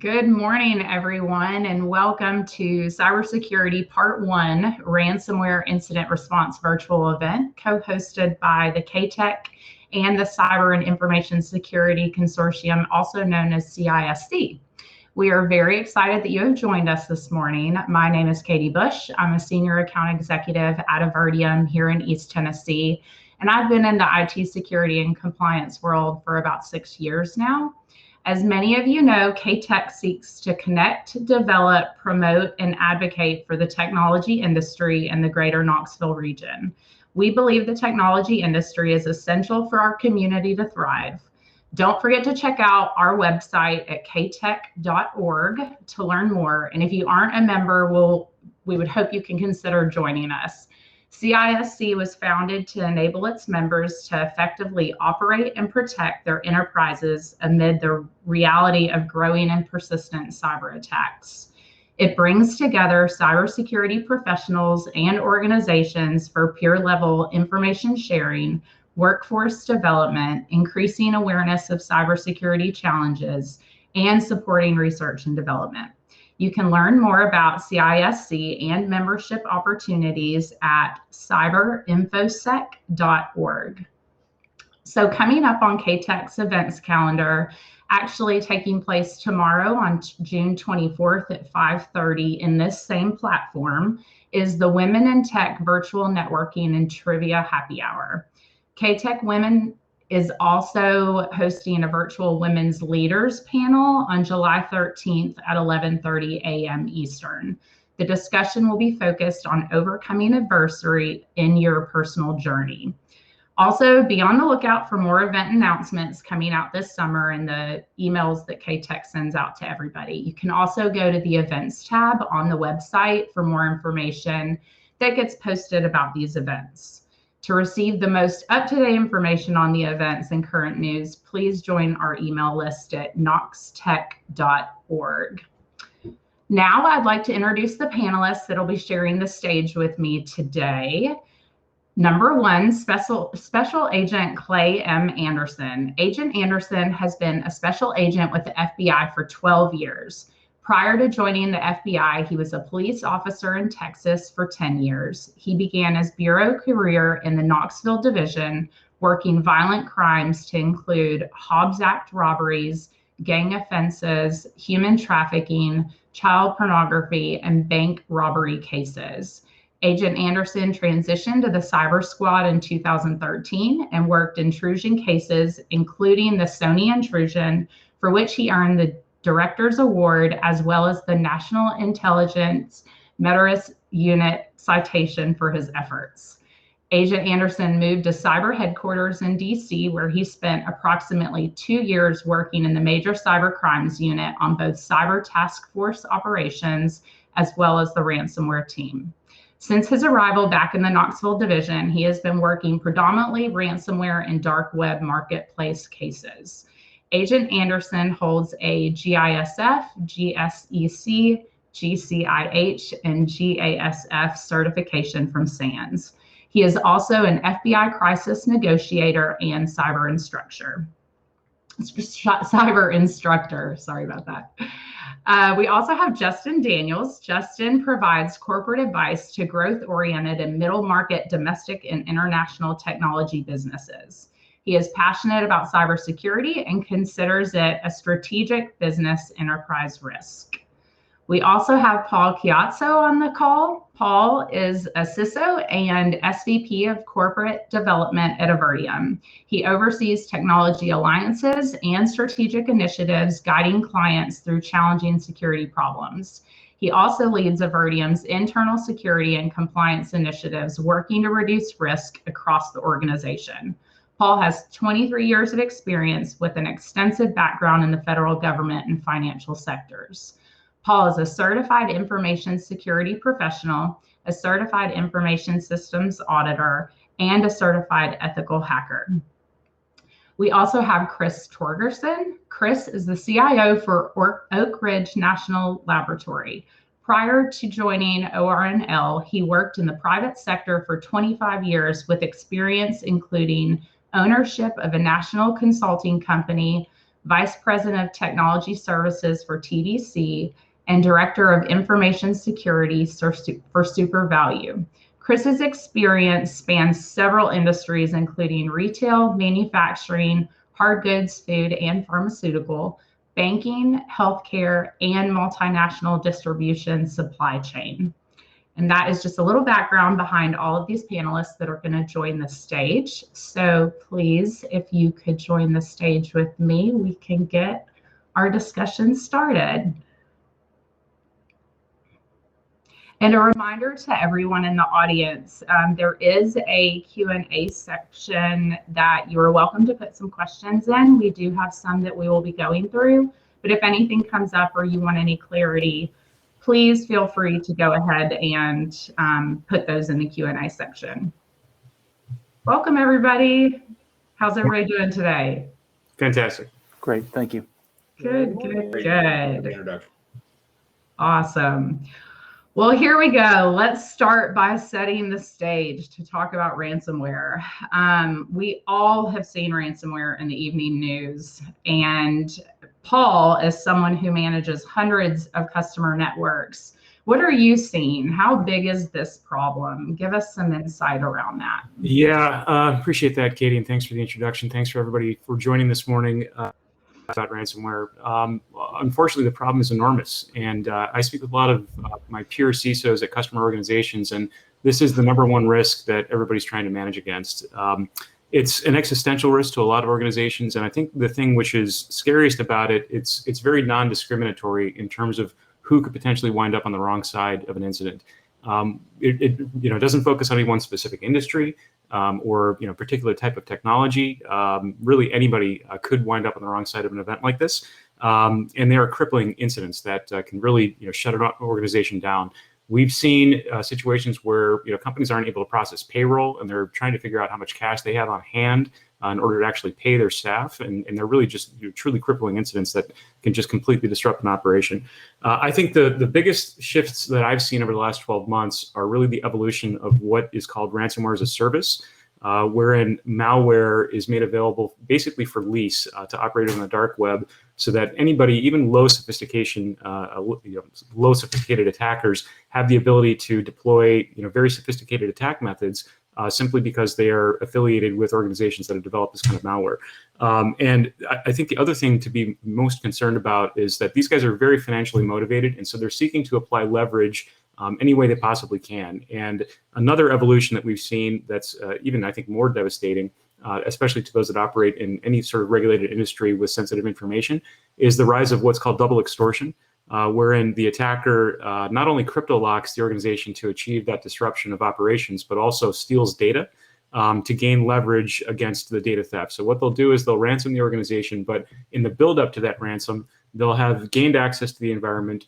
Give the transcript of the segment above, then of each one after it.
Good morning, everyone, and welcome to Cybersecurity Part 1 Ransomware Incident Response virtual event, co-hosted by the CAITEC and the Cyber and Information Security Consortium, also known as CISC. We are very excited that you have joined us this morning. My name is Katie Bush. I'm a Senior Account Executive at Avertium here in East Tennessee, and I've been in the IT security and compliance world for about 6 years now. As many of you know, CAITEC seeks to connect, develop, promote, and advocate for the technology industry in the greater Knoxville region. We believe the technology industry is essential for our community to thrive. Don't forget to check out our website at caitec.org to learn more. And if you aren't a member, we would hope you can consider joining us. CISC was founded to enable its members to effectively operate and protect their enterprises amid the reality of growing and persistent cyber attacks. It brings together cybersecurity professionals and organizations for peer-level information sharing, workforce development, increasing awareness of cybersecurity challenges, and supporting research and development. You can learn more about CISC and membership opportunities at cyberinfosec.org. So coming up on CAITEC's events calendar, actually taking place tomorrow on June 24th at 5:30 in this same platform, is the Women in Tech Virtual Networking and Trivia Happy Hour. CAITEC Women is also hosting a virtual women's leaders panel on July 13th at 11:30 a.m. Eastern. The discussion will be focused on overcoming adversity in your personal journey. Also, be on the lookout for more event announcements coming out this summer in the emails that CAITEC sends out to everybody. You can also go to the events tab on the website for more information that gets posted about these events. To receive the most up-to-date information on the events and current news, please join our email list at knoxtech.org. Now I'd like to introduce the panelists that will be sharing the stage with me today. Number one, Special Agent Clay M. Anderson. Agent Anderson has been a special agent with the FBI for 12 years. Prior to joining the FBI, he was a police officer in Texas for 10 years. He began his bureau career in the Knoxville division, working violent crimes to include Hobbs Act robberies, gang offenses, human trafficking, child pornography, and bank robbery cases. Agent Anderson transitioned to the Cyber Squad in 2013 and worked intrusion cases, including the Sony intrusion, for which he earned the Director's Award, as well as the National Intelligence Meritorious Unit citation for his efforts. Agent Anderson moved to cyber headquarters in DC, where he spent approximately 2 years working in the Major Cyber Crimes Unit on both cyber task force operations, as well as the ransomware team. Since his arrival back in the Knoxville division, he has been working predominantly ransomware and dark web marketplace cases. Agent Anderson holds a GISF, GSEC, GCIH, and GASF certification from SANS. He is also an FBI crisis negotiator and cyber instructor. Sorry about that. We also have Justin Daniels. Justin provides corporate advice to growth-oriented and middle-market domestic and international technology businesses. He is passionate about cybersecurity and considers it a strategic business enterprise risk. We also have Paul Caiazzo on the call. Paul is a CISO and SVP of Corporate Development at Avertium. He oversees technology alliances and strategic initiatives, guiding clients through challenging security problems. He also leads Avertium's internal security and compliance initiatives, working to reduce risk across the organization. Paul has 23 years of experience with an extensive background in the federal government and financial sectors. Paul is a certified information security professional, a certified information systems auditor, and a certified ethical hacker. We also have Chris Torgerson. Chris is the CIO for Oak Ridge National Laboratory. Prior to joining ORNL, he worked in the private sector for 25 years with experience including ownership of a national consulting company, Vice President of Technology Services for TDC, and Director of Information Security for SuperValue. Chris's experience spans several industries, including retail, manufacturing, hard goods, food, and pharmaceutical, banking, healthcare, and multinational distribution supply chain. And that is just a little background behind all of these panelists that are going to join the stage. So please, if you could join the stage with me, we can get our discussion started. And a reminder to everyone in the audience, there is a Q&A section that you are welcome to put some questions in. We do have some that we will be going through, but if anything comes up or you want any clarity, please feel free to go ahead and put those in the Q&A section. Welcome, everybody. How's everybody doing today? Fantastic. Great, thank you. Good, good, good. Introduction. Awesome. Well, here we go. Let's start by setting the stage to talk about ransomware. We all have seen ransomware in the evening news, and Paul is someone who manages hundreds of customer networks. What are you seeing? How big is this problem? Give us some insight around that. Yeah, appreciate that, Katie, and thanks for the introduction. Thanks for everybody for joining this morning about ransomware. Unfortunately, the problem is enormous, and I speak with a lot of my peer CISOs at customer organizations, and this is the #1 risk that everybody's trying to manage against. It's an existential risk to a lot of organizations, and I think the thing which is scariest about it, it's very non-discriminatory in terms of who could potentially wind up on the wrong side of an incident. It doesn't focus on any one specific industry or particular type of technology. Really, anybody could wind up on the wrong side of an event like this, and there are crippling incidents that can really shut an organization down. We've seen situations where companies aren't able to process payroll, and they're trying to figure out how much cash they have on hand in order to actually pay their staff, and they're really just truly crippling incidents that can just completely disrupt an operation. I think the biggest shifts that I've seen over the last 12 months are really the evolution of what is called ransomware as a service, wherein malware is made available basically for lease to operate on the dark web, so that anybody, even low sophisticated attackers, have the ability to deploy very sophisticated attack methods simply because they are affiliated with organizations that have developed this kind of malware. And I think the other thing to be most concerned about is that these guys are very financially motivated, and so they're seeking to apply leverage any way they possibly can. And another evolution that we've seen that's even, I think, more devastating, especially to those that operate in any sort of regulated industry with sensitive information, is the rise of what's called double extortion, wherein the attacker not only crypto locks the organization to achieve that disruption of operations, but also steals data to gain leverage against the data theft. So what they'll do is they'll ransom the organization, but in the build up to that ransom, they'll have gained access to the environment,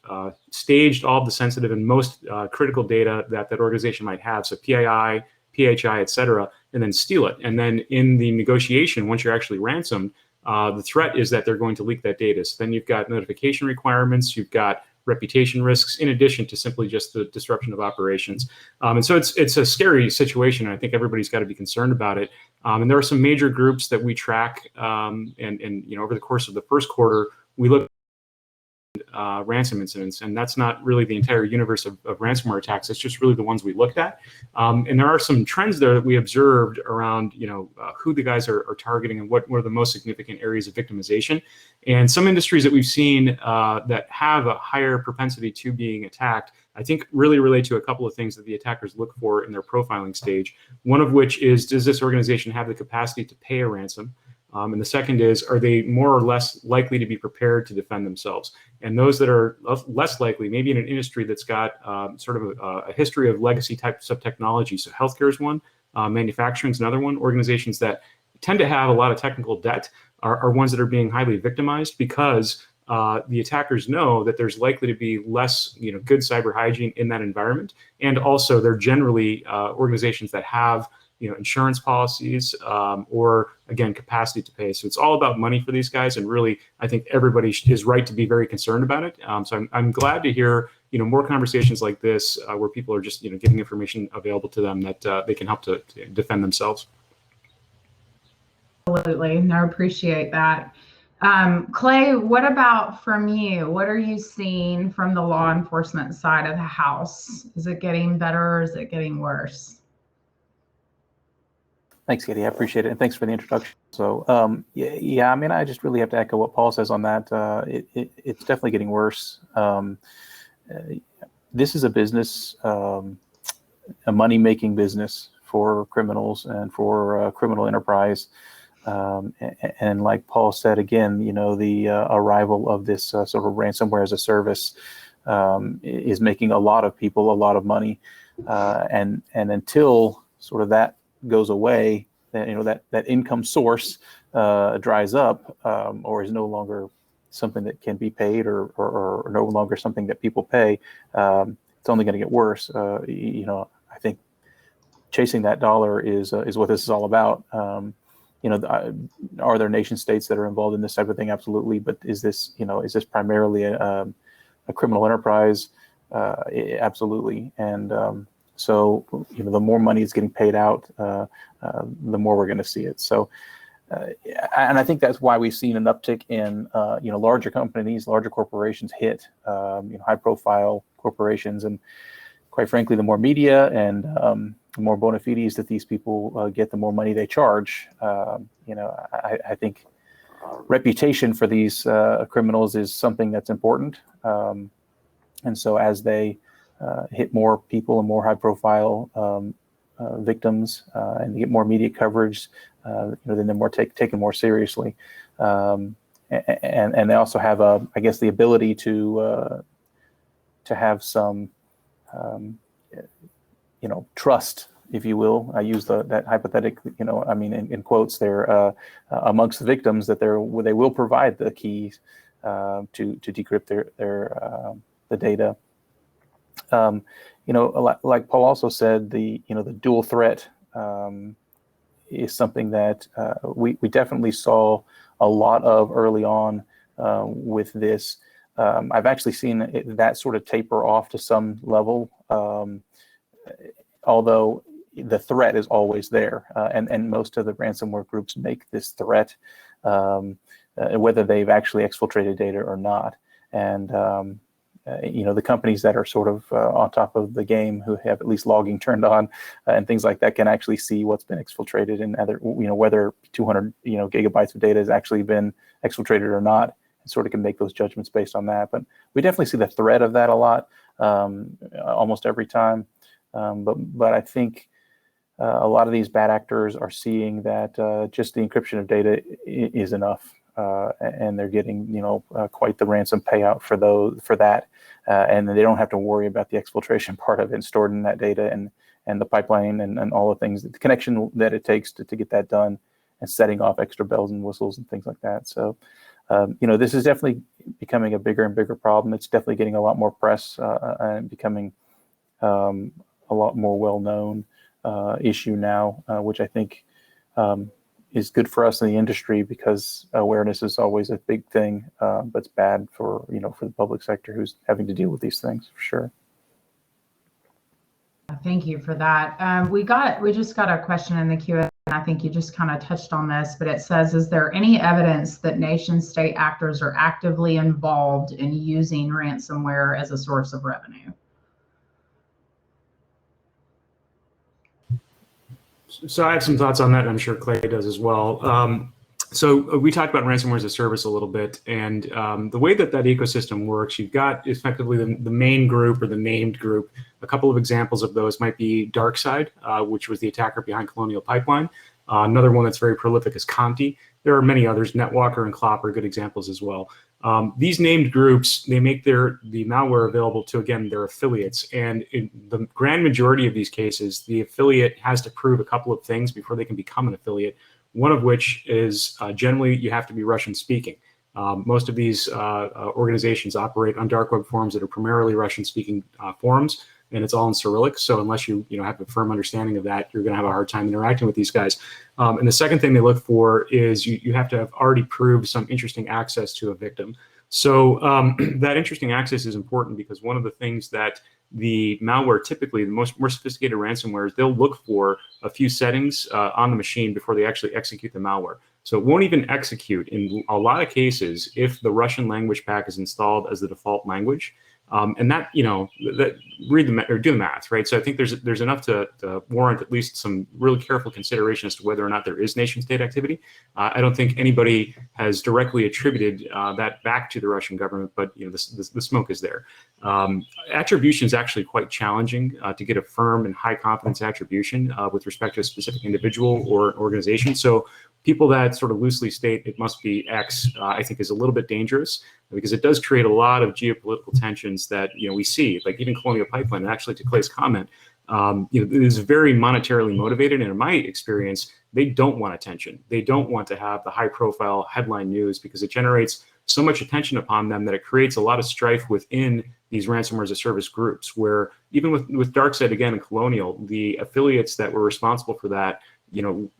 staged all of the sensitive and most critical data that that organization might have, so PII, PHI, et cetera, and then steal it. And then in the negotiation, once you're actually ransomed, the threat is that they're going to leak that data. So then you've got notification requirements, you've got reputation risks, in addition to simply just the disruption of operations. And so it's a scary situation. I think everybody's got to be concerned about it. And there are some major groups that we track, and over the course of the first quarter, we look at ransom incidents, and that's not really the entire universe of ransomware attacks. It's just really the ones we looked at. And there are some trends there that we observed around, who the guys are targeting and what are the most significant areas of victimization. And some industries that we've seen that have a higher propensity to being attacked, I think really relate to a couple of things that the attackers look for in their profiling stage. One of which is, does this organization have the capacity to pay a ransom? And the second is, are they more or less likely to be prepared to defend themselves? And those that are less likely, maybe in an industry that's got sort of a history of legacy types of technology. So healthcare is one, manufacturing is another one. Organizations that tend to have a lot of technical debt are ones that are being highly victimized because the attackers know that there's likely to be less good cyber hygiene in that environment. And also they're generally organizations that have insurance policies, or again, capacity to pay. So it's all about money for these guys. And really, I think everybody is right to be very concerned about it. So I'm glad to hear, more conversations like this, where people are just, getting information available to them that they can help to defend themselves. Absolutely. No, I appreciate that. Clay, what about from you? What are you seeing from the law enforcement side of the house? Is it getting better or is it getting worse? Thanks, Katie. I appreciate it, and thanks for the introduction. So, yeah, I mean, I just really have to echo what Paul says on that. It's definitely getting worse. This is a business, a money-making business for criminals and for criminal enterprise. And like Paul said, again, you know, the arrival of this sort of ransomware as a service is making a lot of people a lot of money, and until sort of that goes away, that, you know, that income source dries up, or is no longer something that can be paid, or no longer something that people pay, it's only going to get worse. You know, I think chasing that dollar is what this is all about. You know, are there nation states that are involved in this type of thing? Absolutely. But is this primarily a criminal enterprise? Absolutely. And so, you know, the more money is getting paid out, the more we're going to see it. So, and I think that's why we've seen an uptick in, you know, larger companies, larger corporations hit, you know, high-profile corporations, and quite frankly, the more media and the more bona fides that these people get, the more money they charge. You know, I think reputation for these criminals is something that's important, and so as they hit more people and more high-profile victims, and get more media coverage, you know, then they're more taken more seriously, and they also have I guess the ability to have some you know, trust, if you will. I use that hypothetic, you know, I mean, in quotes there, amongst the victims, that they will provide the keys to decrypt the data. You know, like Paul also said, the dual threat is something that we definitely saw a lot of early on with this. I've actually seen that sort of taper off to some level, although the threat is always there, and most of the ransomware groups make this threat, whether they've actually exfiltrated data or not. And you know, the companies that are sort of on top of the game, who have at least logging turned on and things like that, can actually see what's been exfiltrated, and you know, whether 200 gigabytes of data has actually been exfiltrated or not, and sort of can make those judgments based on that. But we definitely see the threat of that a lot, almost every time. But I think a lot of these bad actors are seeing that just the encryption of data is enough, and they're getting, you know, quite the ransom payout for that, and they don't have to worry about the exfiltration part of it, and storing that data, and the pipeline, and all the things, the connection that it takes to get that done, and setting off extra bells and whistles and things like that. So, you know, this is definitely becoming a bigger and bigger problem. It's definitely getting a lot more press, and becoming a lot more well-known issue now, which I think is good for us in the industry, because awareness is always a big thing, but it's bad for, you know, for the public sector who's having to deal with these things, for sure. Thank you for that. We just got a question in the Q&A, and I think you just kind of touched on this, but it says, is there any evidence that nation-state actors are actively involved in using ransomware as a source of revenue? So I have some thoughts on that, and I'm sure Clay does as well. So we talked about ransomware as a service a little bit, and the way that ecosystem works, you've got effectively the main group, or the named group. A couple of examples of those might be DarkSide, which was the attacker behind Colonial Pipeline. Another one that's very prolific is Conti. There are many others. NetWalker and Clop are good examples as well. These named groups, they make the malware available to, again, their affiliates. And in the grand majority of these cases, the affiliate has to prove a couple of things before they can become an affiliate, one of which is generally you have to be Russian speaking. Most of these organizations operate on dark web forums that are primarily Russian speaking forums, and it's all in Cyrillic. So unless you have a firm understanding of that, you're going to have a hard time interacting with these guys. And the second thing they look for is you have to have already proved some interesting access to a victim. So that interesting access is important because one of the things that the malware, typically the more sophisticated ransomwares, they'll look for a few settings on the machine before they actually execute the malware. So it won't even execute in a lot of cases if the Russian language pack is installed as the default language. And that, that do the math, right? So I think there's enough to warrant at least some really careful consideration as to whether or not there is nation state activity. I don't think anybody has directly attributed that back to the Russian government, but the smoke is there. Attribution is actually quite challenging to get a firm and high confidence attribution with respect to a specific individual or organization. So people that sort of loosely state it must be X, I think is a little bit dangerous because it does create a lot of geopolitical tensions that we see, like even Colonial Pipeline. And actually, to Clay's comment, it is very monetarily motivated, and in my experience, they don't want attention. They don't want to have the high-profile headline news because it generates so much attention upon them that it creates a lot of strife within these ransomware as a service groups. Where even with DarkSide again and Colonial, the affiliates that were responsible for that,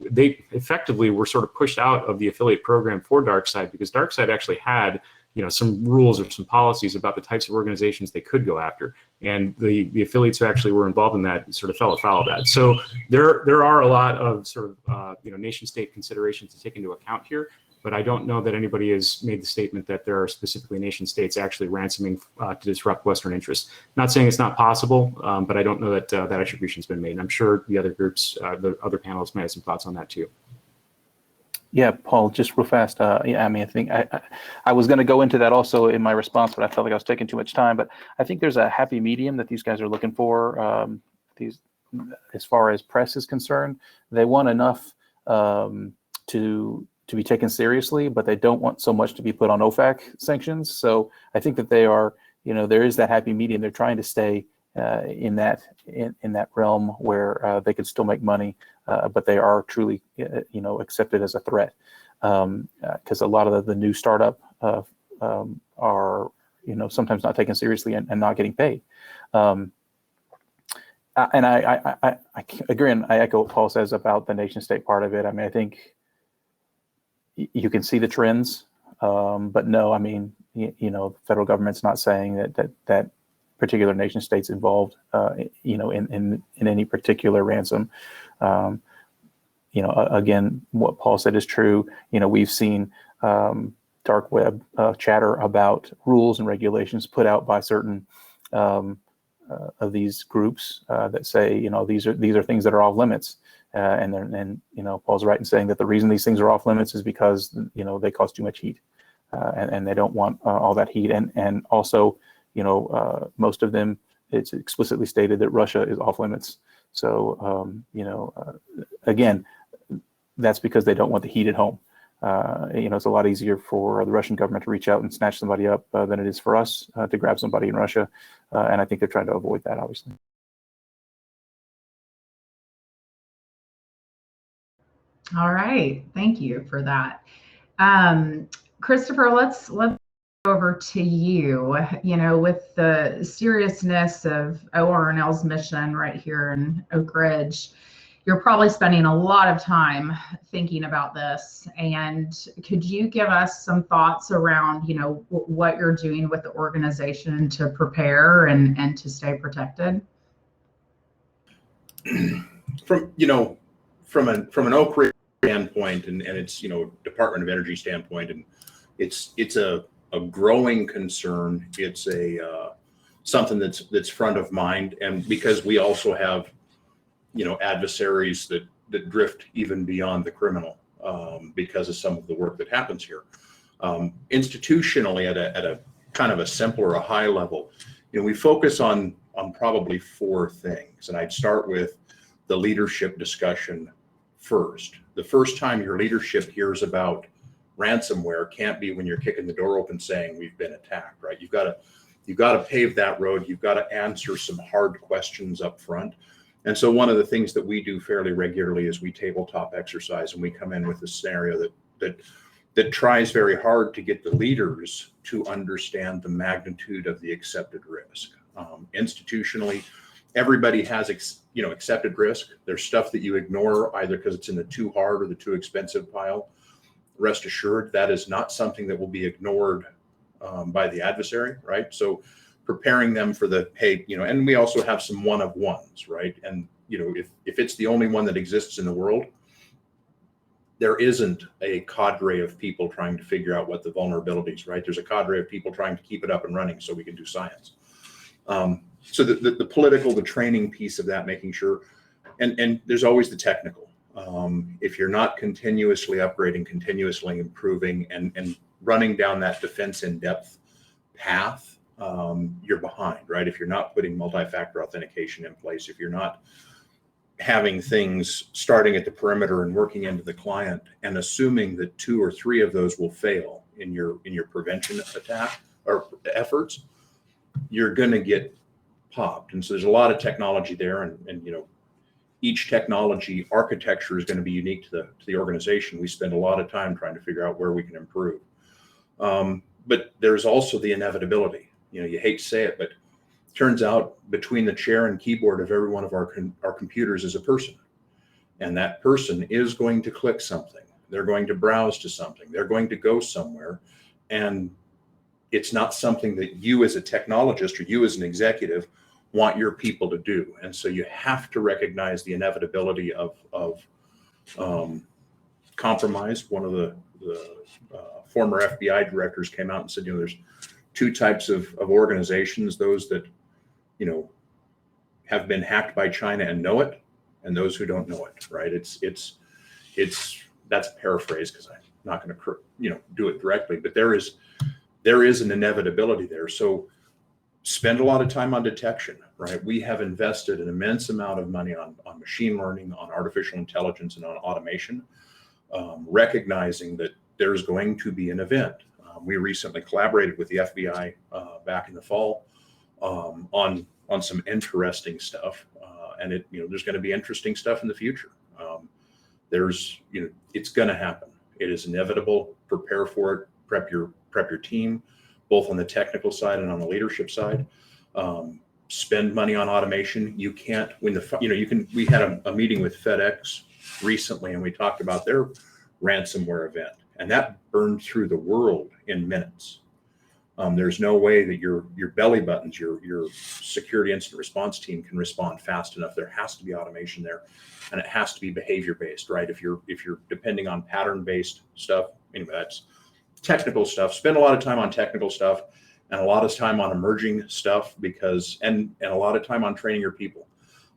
they effectively were sort of pushed out of the affiliate program for DarkSide because DarkSide actually had some rules or some policies about the types of organizations they could go after, and the affiliates who actually were involved in that sort of fell afoul of that. So there are a lot of sort of nation state considerations to take into account here, but I don't know that anybody has made the statement that there are specifically nation states actually ransoming to disrupt Western interests. Not saying it's not possible, but I don't know that that attribution's been made. And I'm sure the other groups, the other panelists, may have some thoughts on that too. Yeah, Paul, just real fast. I think I was going to go into that also in my response, but I felt like I was taking too much time. But I think there's a happy medium that these guys are looking for. As far as press is concerned, they want enough to be taken seriously, but they don't want so much to be put on OFAC sanctions. So I think that they are, there is that happy medium. They're trying to stay in that realm where they can still make money, but they are truly accepted as a threat, because a lot of the new startup are sometimes not taken seriously and not getting paid. And I again, I echo what Paul says about the nation state part of it. I think you can see the trends, but no, the federal government's not saying that particular nation states involved, in any particular ransom. Again, what Paul said is true. We've seen dark web chatter about rules and regulations put out by certain of these groups that say, these are things that are off limits. And Paul's right in saying that the reason these things are off limits is because they cause too much heat, and they don't want all that heat. And also, most of them, it's explicitly stated that Russia is off limits. So again, that's because they don't want the heat at home. It's a lot easier for the Russian government to reach out and snatch somebody up than it is for us to grab somebody in Russia, and I think they're trying to avoid that, obviously. All right, thank you for that. Kristofer, let's go over to you. With the seriousness of ORNL's mission right here in Oak Ridge, you're probably spending a lot of time thinking about this. And could you give us some thoughts around, what you're doing with the organization to prepare and to stay protected? From an Oak Ridge standpoint and its Department of Energy standpoint, and it's a growing concern. It's something that's front of mind, and because we also have adversaries that drift even beyond the criminal because of some of the work that happens here. Institutionally, at a kind of a simpler, a high level, we focus on probably four things, and I'd start with the leadership discussion first. The first time your leadership hears about ransomware can't be when you're kicking the door open saying we've been attacked, right? You've got to pave that road. You've got to answer some hard questions up front. And so one of the things that we do fairly regularly is we tabletop exercise, and we come in with a scenario that tries very hard to get the leaders to understand the magnitude of the accepted risk. Institutionally, everybody has accepted risk. There's stuff that you ignore either because it's in the too hard or the too expensive pile. Rest assured, that is not something that will be ignored by the adversary, right? So preparing them for the, hey, and we also have some one of ones, right? And, if it's the only one that exists in the world, there isn't a cadre of people trying to figure out what the vulnerabilities, right? There's a cadre of people trying to keep it up and running so we can do science. So the political, the training piece of that, making sure, and there's always the technical. If you're not continuously upgrading, continuously improving, and running down that defense in depth path, you're behind, right? If you're not putting multi-factor authentication in place, if you're not having things starting at the perimeter and working into the client and assuming that 2 or 3 of those will fail in your prevention attack or efforts, you're going to get popped. And so there's a lot of technology there, and each technology architecture is going to be unique to the organization. We spend a lot of time trying to figure out where we can improve. But there's also the inevitability. You hate to say it, but it turns out between the chair and keyboard of every one of our computers is a person. And that person is going to click something. They're going to browse to something. They're going to go somewhere. And it's not something that you as a technologist or you as an executive want your people to do. And so you have to recognize the inevitability of compromise. One of the former FBI directors came out and said, there's 2 types of organizations: those that, have been hacked by China and know it, and those who don't know it, right? It's that's a paraphrase because I'm not going to, do it directly, but there is an inevitability there. So spend a lot of time on detection, right? We have invested an immense amount of money on machine learning, on artificial intelligence, and on automation, recognizing that there's going to be an event. We recently collaborated with the FBI back in the fall on some interesting stuff, and there's going to be interesting stuff in the future. It's going to happen. It is inevitable. Prepare for it. Prep your team, both on the technical side and on the leadership side. Spend money on automation. You can't we had a meeting with FedEx recently, and we talked about their ransomware event, and that burned through the world in minutes. There's no way that your belly buttons, your security incident response team can respond fast enough. There has to be automation there, and it has to be behavior based, right? If you're depending on pattern based stuff, anyway, that's technical stuff. Spend a lot of time on technical stuff and a lot of time on emerging stuff, and a lot of time on training your people.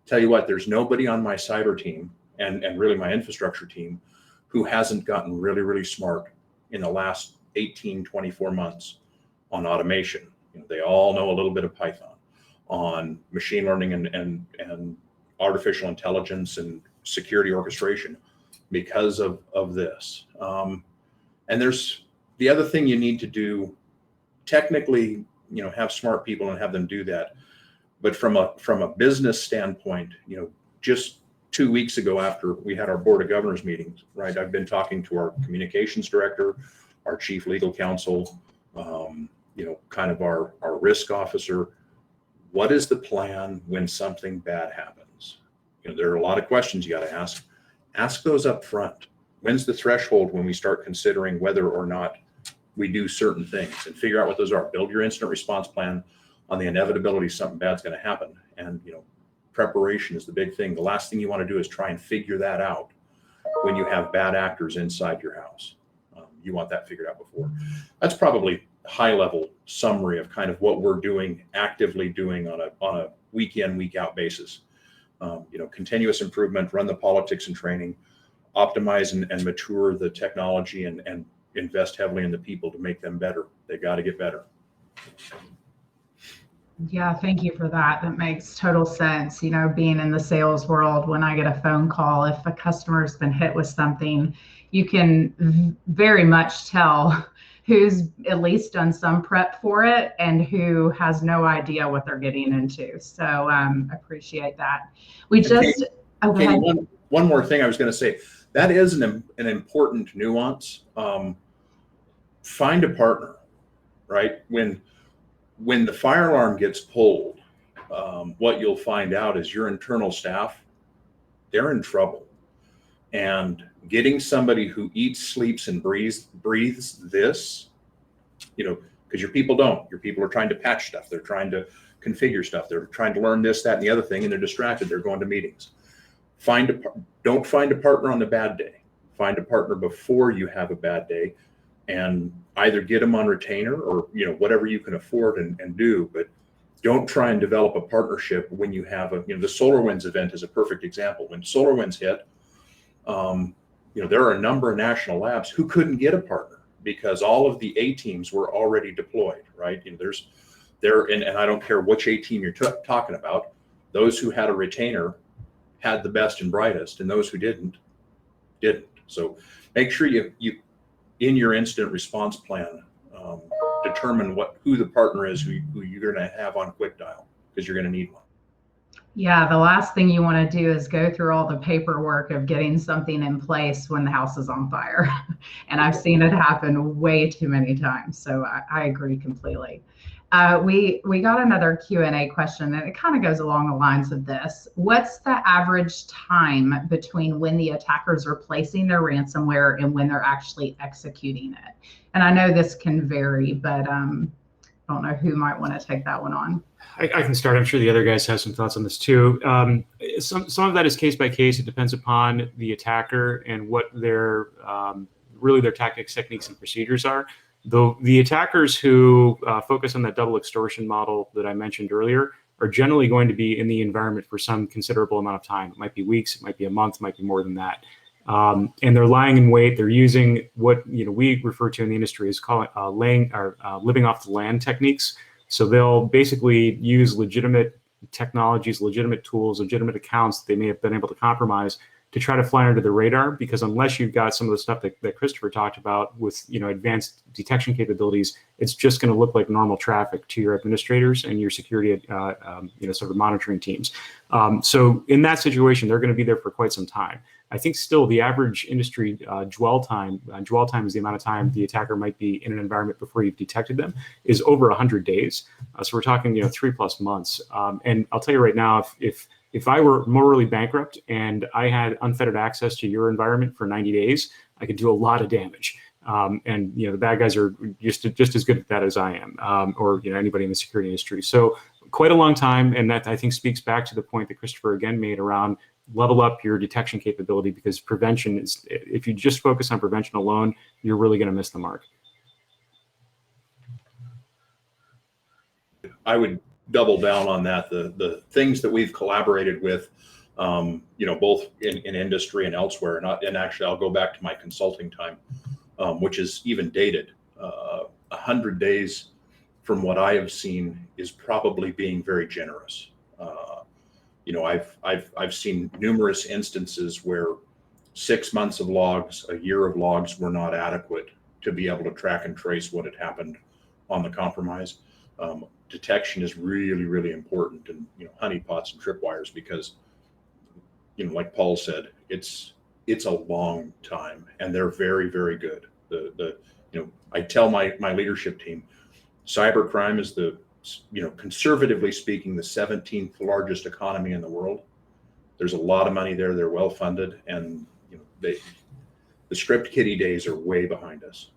Tell you what, there's nobody on my cyber team and really my infrastructure team who hasn't gotten really, really smart in the last 18, 24 months on automation. They all know a little bit of Python, on machine learning and artificial intelligence and security orchestration because of this. And there's the other thing you need to do technically, have smart people and have them do that. But from a business standpoint, just 2 weeks ago after we had our board of governors meetings, right, I've been talking to our communications director, our chief legal counsel, kind of our risk officer. What is the plan when something bad happens? There are a lot of questions you got to ask. Ask those up front. When's the threshold when we start considering whether or not we do certain things, and figure out what those are? Build your incident response plan on the inevitability something bad's going to happen. And, preparation is the big thing. The last thing you want to do is try and figure that out when you have bad actors inside your house. You want that figured out before. That's probably a high level summary of kind of what we're actively doing on a week in, week out basis. Continuous improvement, run the politics and training, optimize and mature the technology, and invest heavily in the people to make them better. They got to get better. Yeah, thank you for that. That makes total sense. Being in the sales world, when I get a phone call, if a customer's been hit with something, you can very much tell who's at least done some prep for it and who has no idea what they're getting into. So appreciate that. Katie, one more thing I was going to say. That is an important nuance. Find a partner, right? When the fire alarm gets pulled, what you'll find out is your internal staff, they're in trouble. And getting somebody who eats, sleeps, and breathes this, because your people don't. Your people are trying to patch stuff. They're trying to configure stuff. They're trying to learn this, that, and the other thing, and they're distracted. They're going to meetings. Don't find a partner on the bad day. Find a partner before you have a bad day, and either get them on retainer or whatever you can afford and do. But don't try and develop a partnership when you have the SolarWinds event is a perfect example. When SolarWinds hit, there are a number of national labs who couldn't get a partner because all of the A teams were already deployed, right? And I don't care which A team you're talking about. Those who had a retainer had the best and brightest, and those who didn't. So make sure you in your incident response plan determine who the partner is who you're going to have on quick dial, because you're going to need one. Yeah, the last thing you want to do is go through all the paperwork of getting something in place when the house is on fire. And I've seen it happen way too many times. So I agree completely. We got another Q&A question, and it kind of goes along the lines of this. What's the average time between when the attackers are placing their ransomware and when they're actually executing it? And I know this can vary, but I don't know who might want to take that one on. I can start. I'm sure the other guys have some thoughts on this too. Some of that is case by case. It depends upon the attacker and what their really their tactics, techniques, and procedures are. Though the attackers who focus on that double extortion model that I mentioned earlier are generally going to be in the environment for some considerable amount of time. It might be weeks, it might be a month, it might be more than that. And they're lying in wait. They're using what we refer to in the industry as living off the land techniques. So they'll basically use legitimate technologies, legitimate tools, legitimate accounts that they may have been able to compromise to try to fly under the radar, because unless you've got some of the stuff that Kristofer talked about with advanced detection capabilities, it's just going to look like normal traffic to your administrators and your security sort of monitoring teams. So in that situation, they're going to be there for quite some time. I think still the average industry dwell time is the amount of time the attacker might be in an environment before you've detected them, is over 100 days. So we're talking 3+ months. And I'll tell you right now, if I were morally bankrupt and I had unfettered access to your environment for 90 days, I could do a lot of damage. And the bad guys are just as good at that as I am, or anybody in the security industry. So quite a long time, and that I think speaks back to the point that Kristofer again made around level up your detection capability, because prevention is, if you just focus on prevention alone, you're really going to miss the mark. I would double down on that. The things that we've collaborated with, both in industry and elsewhere, and actually I'll go back to my consulting time, which is even dated. 100 days from what I have seen is probably being very generous. I've seen numerous instances where 6 months of logs, a year of logs were not adequate to be able to track and trace what had happened on the compromise. Detection is really, really important, and honeypots and tripwires, because like Paul said, it's a long time, and they're very, very good. I tell my leadership team, cybercrime is conservatively speaking, the 17th largest economy in the world. There's a lot of money there. They're well funded, and the script kiddie days are way behind us.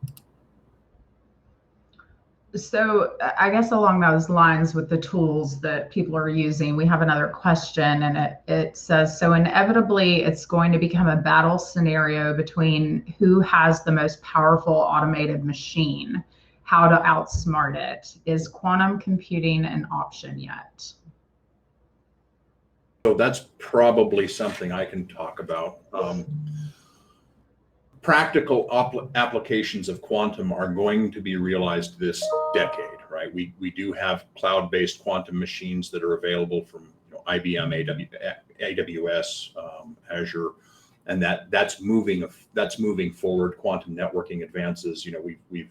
So I guess along those lines with the tools that people are using, we have another question, and it says, so inevitably it's going to become a battle scenario between who has the most powerful automated machine, how to outsmart it. Is quantum computing an option yet? So that's probably something I can talk about. Practical applications of quantum are going to be realized this decade, right? We do have cloud-based quantum machines that are available from IBM, AWS, Azure, and that's moving forward. Quantum networking advances. We've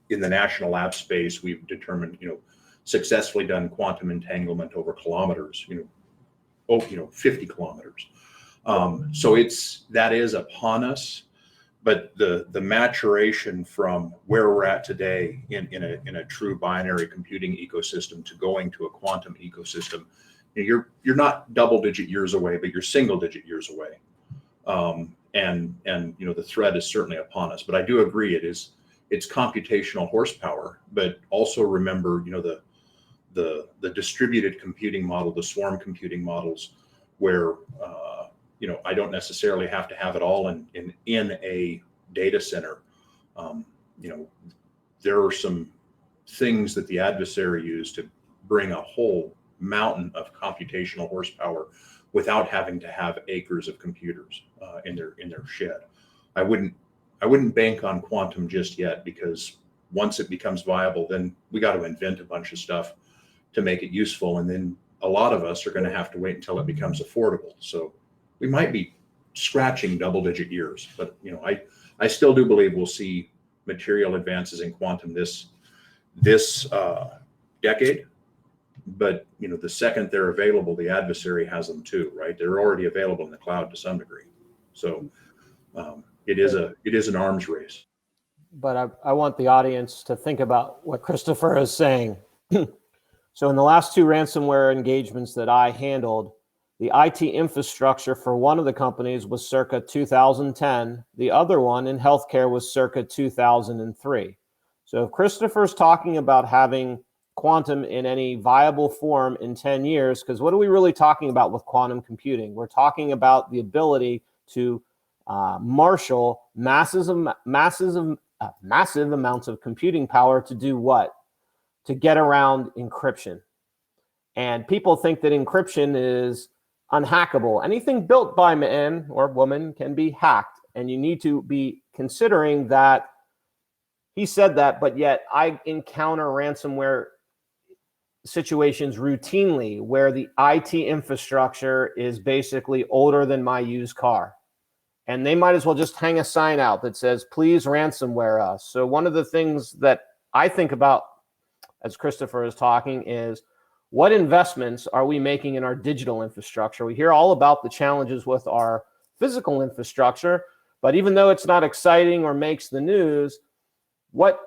in the national lab space, we've determined successfully done quantum entanglement over kilometers. 50 kilometers. So that is upon us. But the maturation from where we're at today in a true binary computing ecosystem to going to a quantum ecosystem, you're not double-digit years away, but you're single-digit years away. And the threat is certainly upon us. But I do agree, it it's computational horsepower, but also remember, you know, the distributed computing model, the swarm computing models, where you know, I don't necessarily have to have it all in a data center. You know, there are some things that the adversary used to bring a whole mountain of computational horsepower without having to have acres of computers in their shed. I wouldn't bank on quantum just yet, because once it becomes viable, then we got to invent a bunch of stuff to make it useful, and then a lot of us are going to have to wait until it becomes affordable. So we might be scratching double-digit years, but you know, I still do believe we'll see material advances in quantum this decade. But you know, the second they're available, the adversary has them too, right? They're already available in the cloud to some degree. So it is an arms race. But I want the audience to think about what Kristofer is saying. So in the last 2 ransomware engagements that I handled, the IT infrastructure for one of the companies was circa 2010. The other one in healthcare was circa 2003. So if Kristofer's talking about having quantum in any viable form in 10 years, because what are we really talking about with quantum computing? We're talking about the ability to marshal massive amounts of computing power to do what? To get around encryption. And people think that encryption is unhackable. Anything built by man or woman can be hacked. And you need to be considering that he said that, but yet I encounter ransomware situations routinely where the IT infrastructure is basically older than my used car. And they might as well just hang a sign out that says, please ransomware us. So one of the things that I think about as Kristofer is talking is, what investments are we making in our digital infrastructure? We hear all about the challenges with our physical infrastructure, but even though it's not exciting or makes the news, what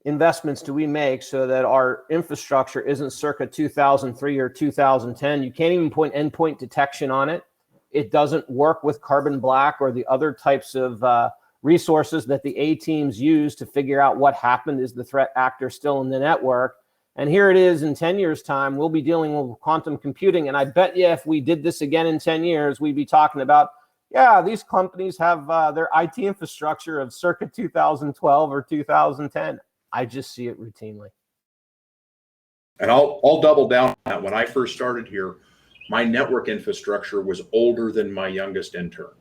investments do we make so that our infrastructure isn't circa 2003 or 2010? You can't even put endpoint detection on it. It doesn't work with carbon black or the other types of resources that the A teams use to figure out what happened. Is the threat actor still in the network? And here it is in 10 years' time, we'll be dealing with quantum computing. And I bet you if we did this again in 10 years, we'd be talking about, yeah, these companies have their IT infrastructure of circa 2012 or 2010. I just see it routinely. And I'll double down on that. When I first started here, my network infrastructure was older than my youngest intern,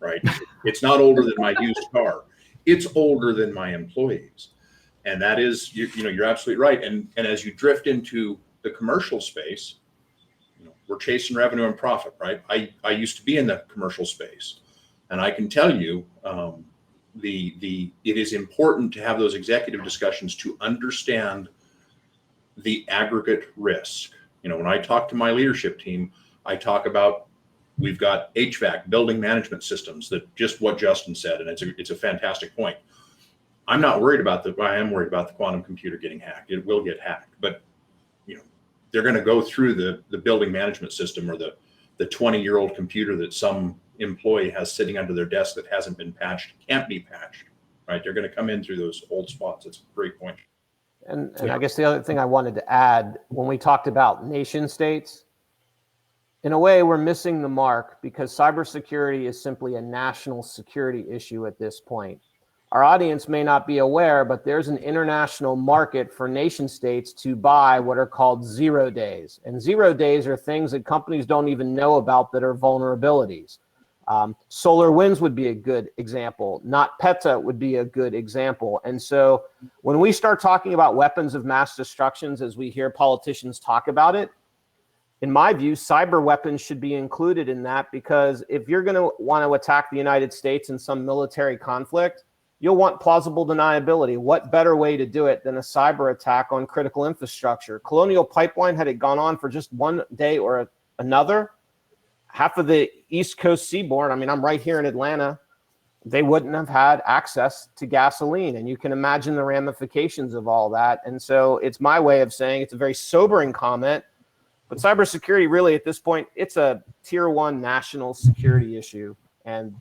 right? It's not older than my used car. It's older than my employees. And that is, you know, you're absolutely right. And as you drift into the commercial space, you know, we're chasing revenue and profit, right? I used to be in the commercial space, and I can tell you, it is important to have those executive discussions to understand the aggregate risk. You know, when I talk to my leadership team, I talk about, we've got HVAC, building management systems, that just what Justin said, and it's a fantastic point. I'm not worried about I am worried about the quantum computer getting hacked. It will get hacked, but you know, they're going to go through the building management system, or the 20-year-old computer that some employee has sitting under their desk that hasn't been patched, can't be patched, right? They're going to come in through those old spots. It's a great point. And I guess the other thing I wanted to add, when we talked about nation states, in a way, we're missing the mark, because cybersecurity is simply a national security issue at this point. Our audience may not be aware, but there's an international market for nation states to buy what are called 0 days. And 0 days are things that companies don't even know about that are vulnerabilities. SolarWinds would be a good example. NotPetya would be a good example. And so when we start talking about weapons of mass destructions, as we hear politicians talk about it, in my view, cyber weapons should be included in that, because if you're going to want to attack the United States in some military conflict, you'll want plausible deniability. What better way to do it than a cyber attack on critical infrastructure? Colonial Pipeline, had it gone on for just one day or another, half of the East Coast seaboard, I mean, I'm right here in Atlanta, they wouldn't have had access to gasoline. And you can imagine the ramifications of all that. And so it's my way of saying, it's a very sobering comment, but cybersecurity really at this point, it's a tier 1 national security issue. And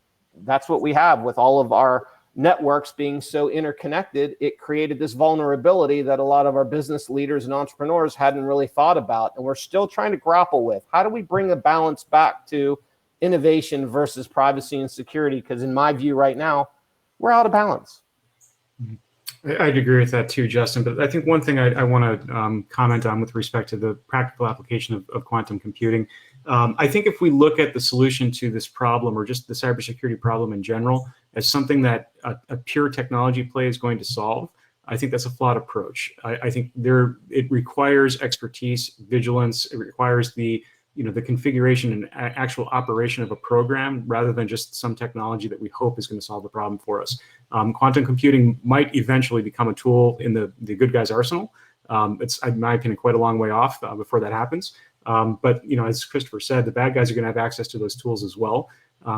that's what we have with all of our networks being so interconnected, it created this vulnerability that a lot of our business leaders and entrepreneurs hadn't really thought about. And we're still trying to grapple with, how do we bring a balance back to innovation versus privacy and security? Because in my view right now, we're out of balance. I'd agree with that too, Justin. But I think one thing I want to comment on with respect to the practical application of quantum computing, I think if we look at the solution to this problem, or just the cybersecurity problem in general, as something that a pure technology play is going to solve, I think that's a flawed approach. I think it requires expertise, vigilance. It requires the configuration and actual operation of a program, rather than just some technology that we hope is going to solve the problem for us. Quantum computing might eventually become a tool in the good guys' arsenal. It's, in my opinion, quite a long way off before that happens. But as Kristofer said, the bad guys are going to have access to those tools as well,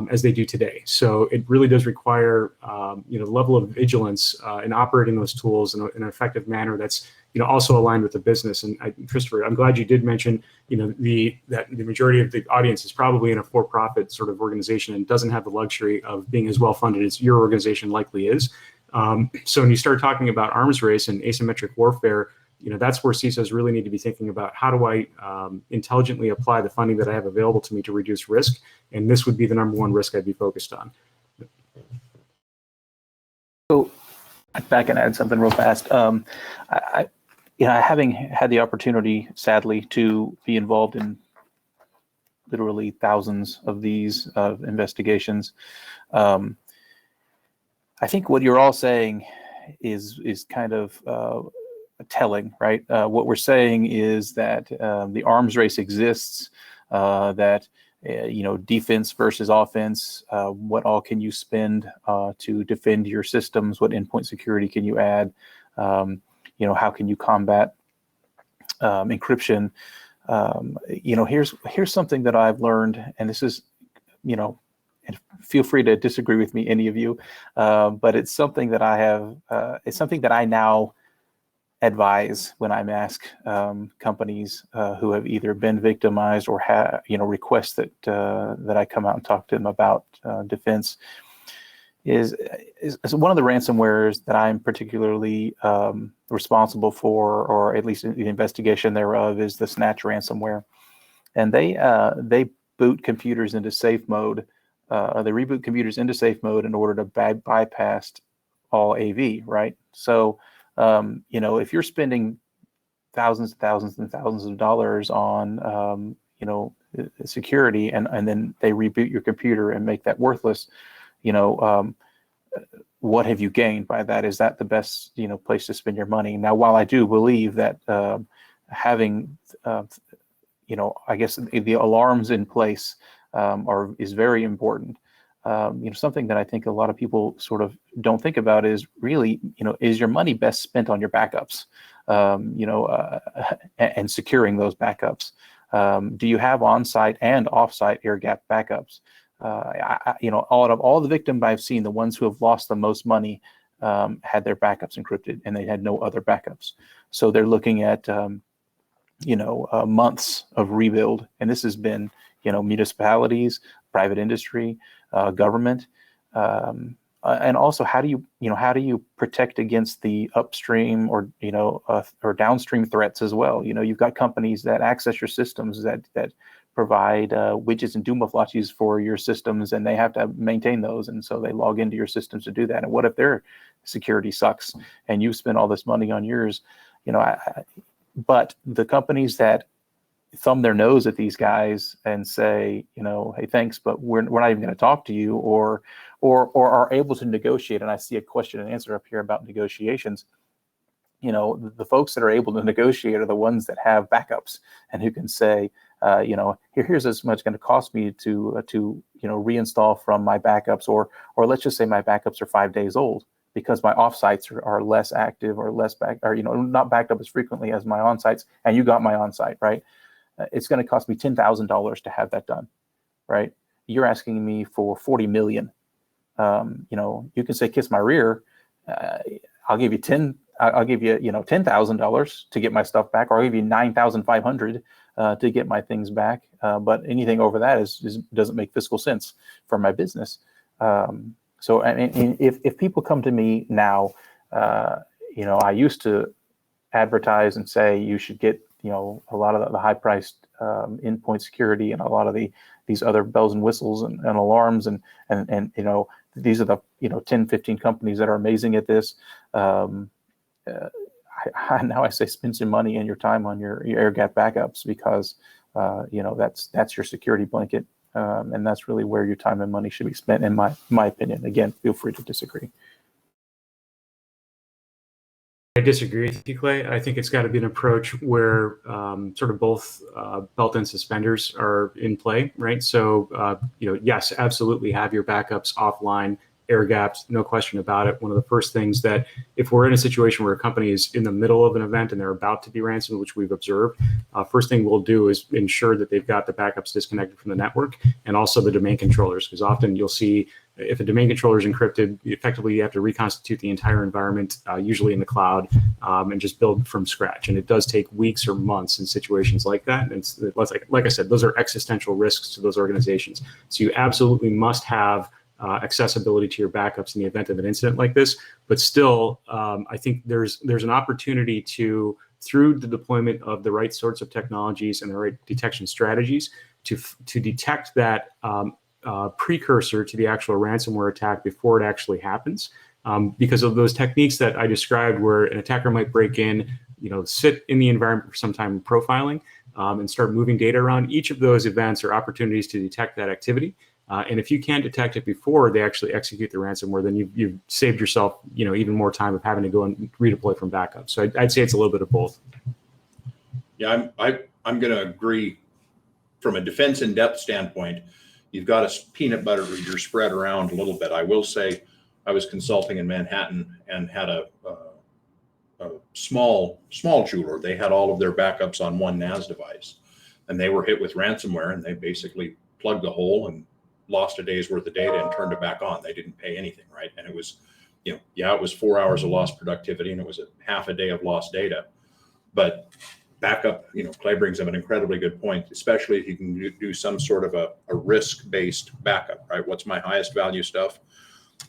as they do today. So it really does require the level of vigilance in operating those tools in an effective manner that's also aligned with the business. And Kristofer, I'm glad you did mention that the majority of the audience is probably in a for-profit sort of organization and doesn't have the luxury of being as well funded as your organization likely is. So when you start talking about arms race and asymmetric warfare, that's where CISOs really need to be thinking about, how do I intelligently apply the funding that I have available to me to reduce risk? And this would be the number one risk I'd be focused on. So if I can add something real fast. Having had the opportunity, sadly, to be involved in literally thousands of these investigations, I think what you're all saying is kind of telling, right? What we're saying is that the arms race exists, that defense versus offense, what all can you spend to defend your systems, what endpoint security can you add, how can you combat encryption. Here's something that I've learned, and this is, and feel free to disagree with me, any of you, but it's something that it's something that I now advise when I'm asked companies who have either been victimized or request that I come out and talk to them about defense. Is one of the ransomwares that I'm particularly responsible for, or at least the investigation thereof, is the Snatch ransomware, and they boot computers into safe mode. They reboot computers into safe mode in order to bypass all AV, right? So if you're spending thousands and thousands of dollars on security, and then they reboot your computer and make that worthless, what have you gained by that? Is that the best place to spend your money? Now, while I do believe that having I guess the alarms in place is very important. Something that I think a lot of people sort of don't think about is really, is your money best spent on your backups, and securing those backups? Do you have on-site and off-site air-gapped backups? Out of all the victims I've seen, the ones who have lost the most money had their backups encrypted, and they had no other backups. So they're looking at, months of rebuild, and this has been, municipalities, private industry, government, and also how do you protect against the upstream or downstream threats as well? You've got companies that access your systems that provide widgets and doomafloshes for your systems, and they have to maintain those, and so they log into your systems to do that. And what if their security sucks and you spend all this money on yours? But the companies that thumb their nose at these guys and say, hey, thanks, but we're not even going to talk to you, or are able to negotiate. And I see a question and answer up here about negotiations. The folks that are able to negotiate are the ones that have backups and who can say, here's as much going to cost me to reinstall from my backups, or let's just say my backups are 5 days old because my offsites are less active, or not backed up as frequently as my onsites, and you got my onsite, right? It's going to cost me $10,000 to have that done, right? You're asking me for $40 million. You can say kiss my rear. I'll give you $10,000 to get my stuff back, or I'll give you $9,500 to get my things back. But anything over that doesn't make fiscal sense for my business. So if people come to me now, I used to advertise and say you should get a lot of the high-priced endpoint security and a lot of these other bells and whistles and alarms and these are the 10, 15 companies that are amazing at this. Now I say spend some money and your time on your air gap backups, because that's your security blanket, and that's really where your time and money should be spent, in my opinion. Again, feel free to disagree. I disagree with you, Clay. I think it's got to be an approach where sort of both belt and suspenders are in play, right? So, yes, absolutely have your backups offline, air gaps, no question about it. One of the first things that, if we're in a situation where a company is in the middle of an event and they're about to be ransomed, which we've observed, first thing we'll do is ensure that they've got the backups disconnected from the network and also the domain controllers, because often you'll see if a domain controller is encrypted, effectively you have to reconstitute the entire environment, usually in the cloud, and just build from scratch. And it does take weeks or months in situations like that. And it's like I said, those are existential risks to those organizations. So you absolutely must have accessibility to your backups in the event of an incident like this. But still, I think there's an opportunity to, through the deployment of the right sorts of technologies and the right detection strategies, to detect that precursor to the actual ransomware attack before it actually happens, because of those techniques that I described, where an attacker might break in, sit in the environment for some time profiling, and start moving data around. Each of those events are opportunities to detect that activity. And if you can't detect it before they actually execute the ransomware, then you've saved yourself, even more time of having to go and redeploy from backup. So I'd say it's a little bit of both. Yeah, I'm going to agree. From a defense in depth standpoint, you've got to peanut butter your spread around a little bit. I will say, I was consulting in Manhattan and had a small jeweler. They had all of their backups on one NAS device, and they were hit with ransomware, and they basically plugged the hole and lost a day's worth of data and turned it back on. They didn't pay anything, right? And it was, it was 4 hours of lost productivity, and it was a half a day of lost data. But backup, Clay brings up an incredibly good point, especially if you can do some sort of a risk-based backup, right? What's my highest value stuff?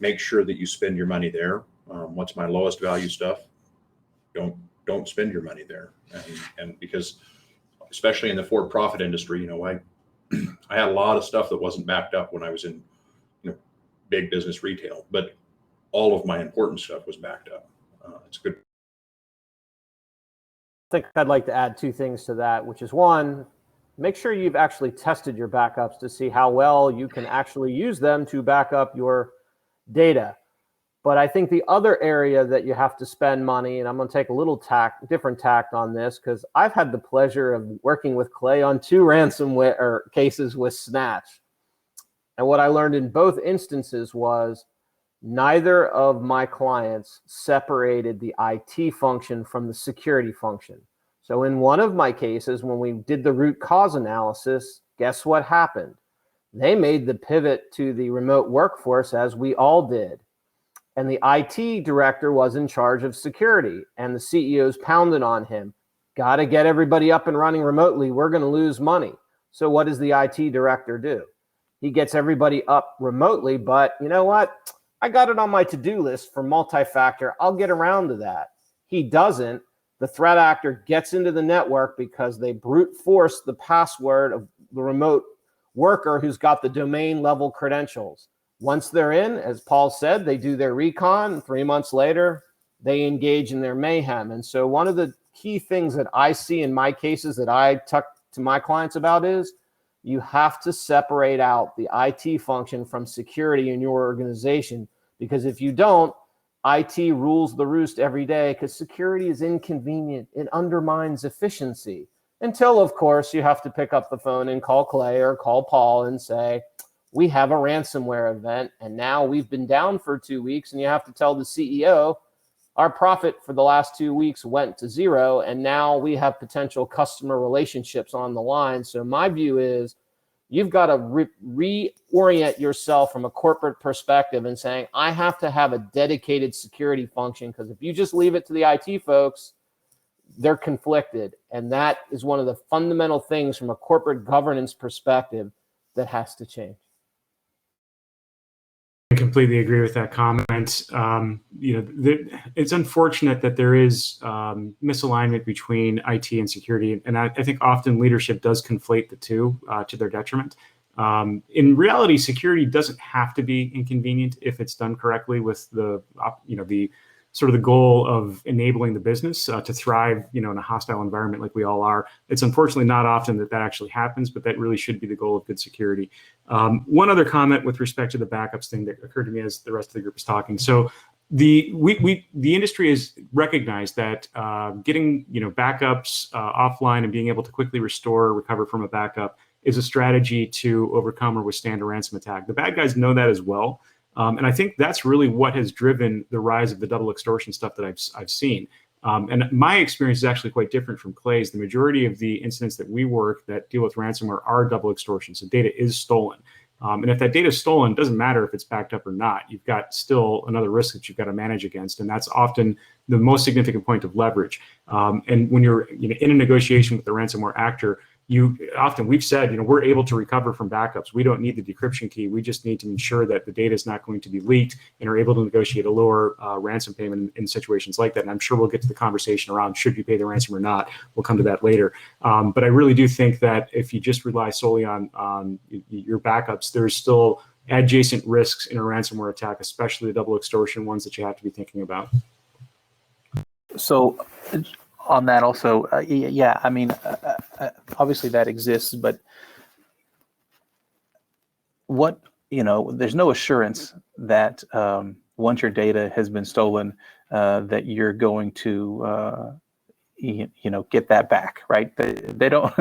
Make sure that you spend your money there. What's my lowest value stuff? Don't spend your money there. And because, especially in the for-profit industry, I had a lot of stuff that wasn't backed up when I was in, big business retail, but all of my important stuff was backed up. It's good. I think I'd like to add two things to that, which is one, make sure you've actually tested your backups to see how well you can actually use them to back up your data. But I think the other area that you have to spend money, and I'm going to take a little different tact on this, because I've had the pleasure of working with Clay on 2 ransomware cases with Snatch. And what I learned in both instances was neither of my clients separated the IT function from the security function. So in one of my cases, when we did the root cause analysis, guess what happened? They made the pivot to the remote workforce, as we all did. And the IT director was in charge of security, and the CEO's pounding on him. Got to get everybody up and running remotely. We're going to lose money. So what does the IT director do? He gets everybody up remotely, but you know what? I got it on my to-do list for multi-factor. I'll get around to that. He doesn't. The threat actor gets into the network because they brute force the password of the remote worker who's got the domain level credentials. Once they're in, as Paul said, they do their recon. 3 months later, they engage in their mayhem. And so one of the key things that I see in my cases that I talk to my clients about is you have to separate out the IT function from security in your organization, because if you don't, IT rules the roost every day because security is inconvenient. It undermines efficiency until, of course, you have to pick up the phone and call Clay or call Paul and say, we have a ransomware event, and now we've been down for 2 weeks, and you have to tell the CEO, our profit for the last 2 weeks went to 0, and now we have potential customer relationships on the line. So my view is you've got to reorient yourself from a corporate perspective and saying, I have to have a dedicated security function, because if you just leave it to the IT folks, they're conflicted. And that is one of the fundamental things from a corporate governance perspective that has to change. completely agree with that comment. It's unfortunate that there is misalignment between IT and security, and I think often leadership does conflate the two to their detriment. In reality, security doesn't have to be inconvenient if it's done correctly with the sort of the goal of enabling the business to thrive, in a hostile environment like we all are. It's unfortunately not often that actually happens, but that really should be the goal of good security. One other comment with respect to the backups thing that occurred to me as the rest of the group was talking. So the industry has recognized that getting backups offline and being able to quickly restore or recover from a backup is a strategy to overcome or withstand a ransom attack. The bad guys know that as well. And I think that's really what has driven the rise of the double extortion stuff that I've seen. And my experience is actually quite different from Clay's. The majority of the incidents that we work that deal with ransomware are double extortion. So data is stolen. And if that data is stolen, it doesn't matter if it's backed up or not. You've got still another risk that you've got to manage against. And that's often the most significant point of leverage. And when you're in a negotiation with the ransomware actor, we've said, we're able to recover from backups. We don't need the decryption key. We just need to ensure that the data is not going to be leaked and are able to negotiate a lower ransom payment in situations like that. And I'm sure we'll get to the conversation around should you pay the ransom or not. We'll come to that later. But I really do think that if you just rely solely on your backups, there's still adjacent risks in a ransomware attack, especially the double extortion ones that you have to be thinking about. So on that also, yeah, I mean, obviously that exists, but there's no assurance that once your data has been stolen, that you're going to, get that back, right? They don't.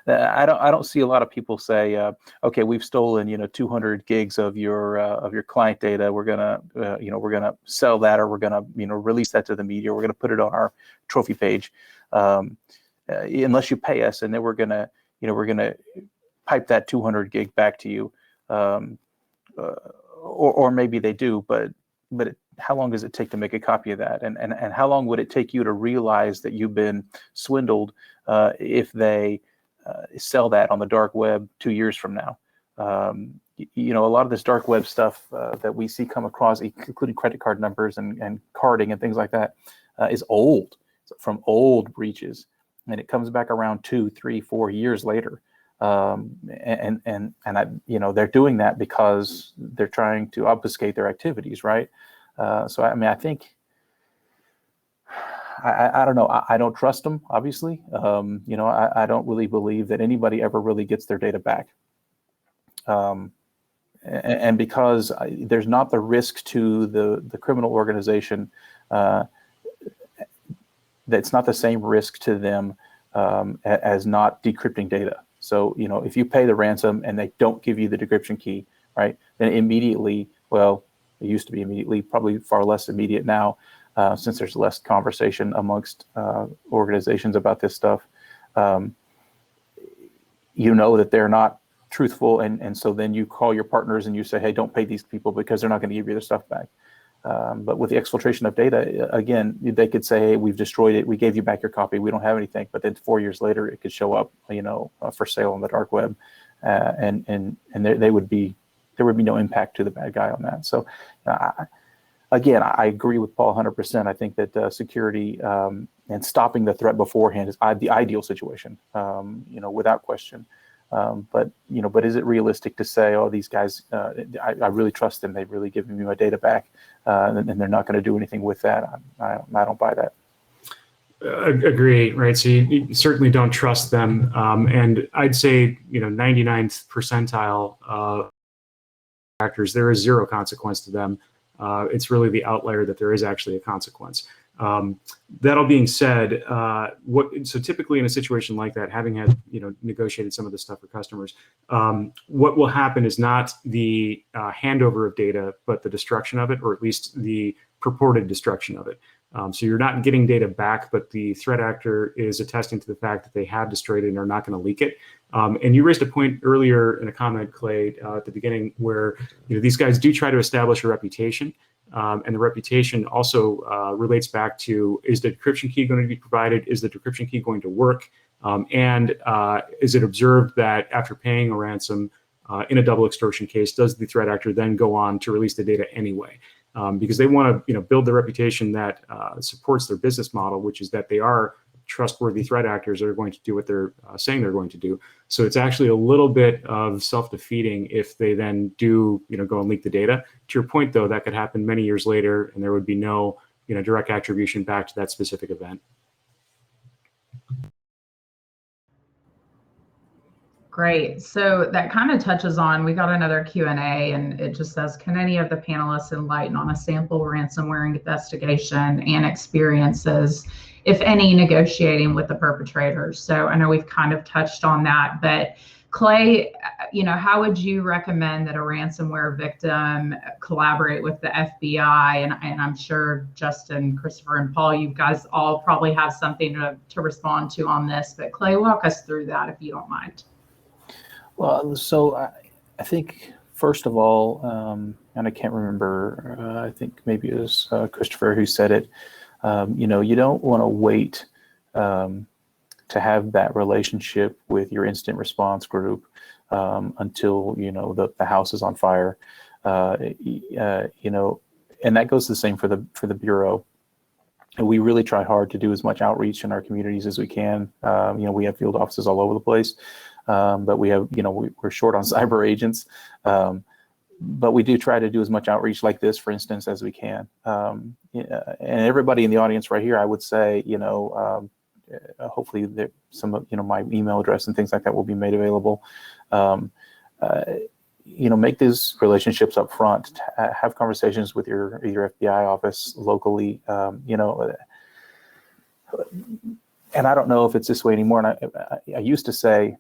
I don't see a lot of people say, okay, we've stolen 200 gigs of your client data. We're gonna sell that, or we're gonna release that to the media. We're gonna put it on our trophy page, unless you pay us, and then we're gonna pipe that 200 gig back to you, or maybe they do, but how long does it take to make a copy of that? And how long would it take you to realize that you've been swindled if they sell that on the dark web 2 years from now? A lot of this dark web stuff that we see come across, including credit card numbers and carding and things like that, is old, from old breaches. And it comes back around 2, 3, 4 years later. And they're doing that because they're trying to obfuscate their activities, right? So I mean, I think I don't know. I don't trust them, obviously. I don't really believe that anybody ever really gets their data back. And because there's not the risk to the criminal organization, that's not the same risk to them as not decrypting data. So, if you pay the ransom and they don't give you the decryption key, right, then immediately, well, it used to be immediately, probably far less immediate now, since there's less conversation amongst organizations about this stuff. That they're not truthful, and so then you call your partners and you say, hey, don't pay these people because they're not going to give you their stuff back. But with the exfiltration of data, again, they could say, hey, we've destroyed it, we gave you back your copy, we don't have anything. But then 4 years later, it could show up, for sale on the dark web, and there would be no impact to the bad guy on that. So, again, I agree with Paul 100%. I think that security and stopping the threat beforehand is the ideal situation, without question. But is it realistic to say, oh, these guys, I really trust them, they've really given me my data back, and they're not going to do anything with that? I don't buy that. Agree, right? So you certainly don't trust them, and I'd say 99th percentile factors, there is zero consequence to them. It's really the outlier that there is actually a consequence. That all being said, so typically in a situation like that, having had negotiated some of this stuff for customers, what will happen is not the handover of data, but the destruction of it, or at least the purported destruction of it. So you're not getting data back, but the threat actor is attesting to the fact that they have destroyed it and are not going to leak it. And you raised a point earlier in a comment, Clay, at the beginning, where these guys do try to establish a reputation. And the reputation also relates back to, is the decryption key going to be provided? Is the decryption key going to work? And is it observed that after paying a ransom, in a double extortion case, does the threat actor then go on to release the data anyway? Because they want to build the reputation that supports their business model, which is that they are trustworthy threat actors that are going to do what they're saying they're going to do. So it's actually a little bit of self-defeating if they then do go and leak the data. To your point, though, that could happen many years later, and there would be no direct attribution back to that specific event. Great. So that kind of touches on, we got another Q&A, and it just says, can any of the panelists enlighten on a sample ransomware investigation and experiences, if any, negotiating with the perpetrators? So I know we've kind of touched on that, but Clay, how would you recommend that a ransomware victim collaborate with the FBI? And I'm sure Justin, Kristofer, and Paul, you guys all probably have something to respond to on this, but Clay, walk us through that if you don't mind. Well, so I think, first of all, and I can't remember, I think maybe it was Kristofer who said it, you don't want to wait to have that relationship with your incident response group until, the house is on fire, and that goes the same for the Bureau. And we really try hard to do as much outreach in our communities as we can. We have field offices all over the place. But we have, we're short on cyber agents, but we do try to do as much outreach like this, for instance, as we can. And everybody in the audience right here, I would say, hopefully some of, my email address and things like that will be made available. Make these relationships up front, have conversations with your FBI office locally, and I don't know if it's this way anymore. And I used to say,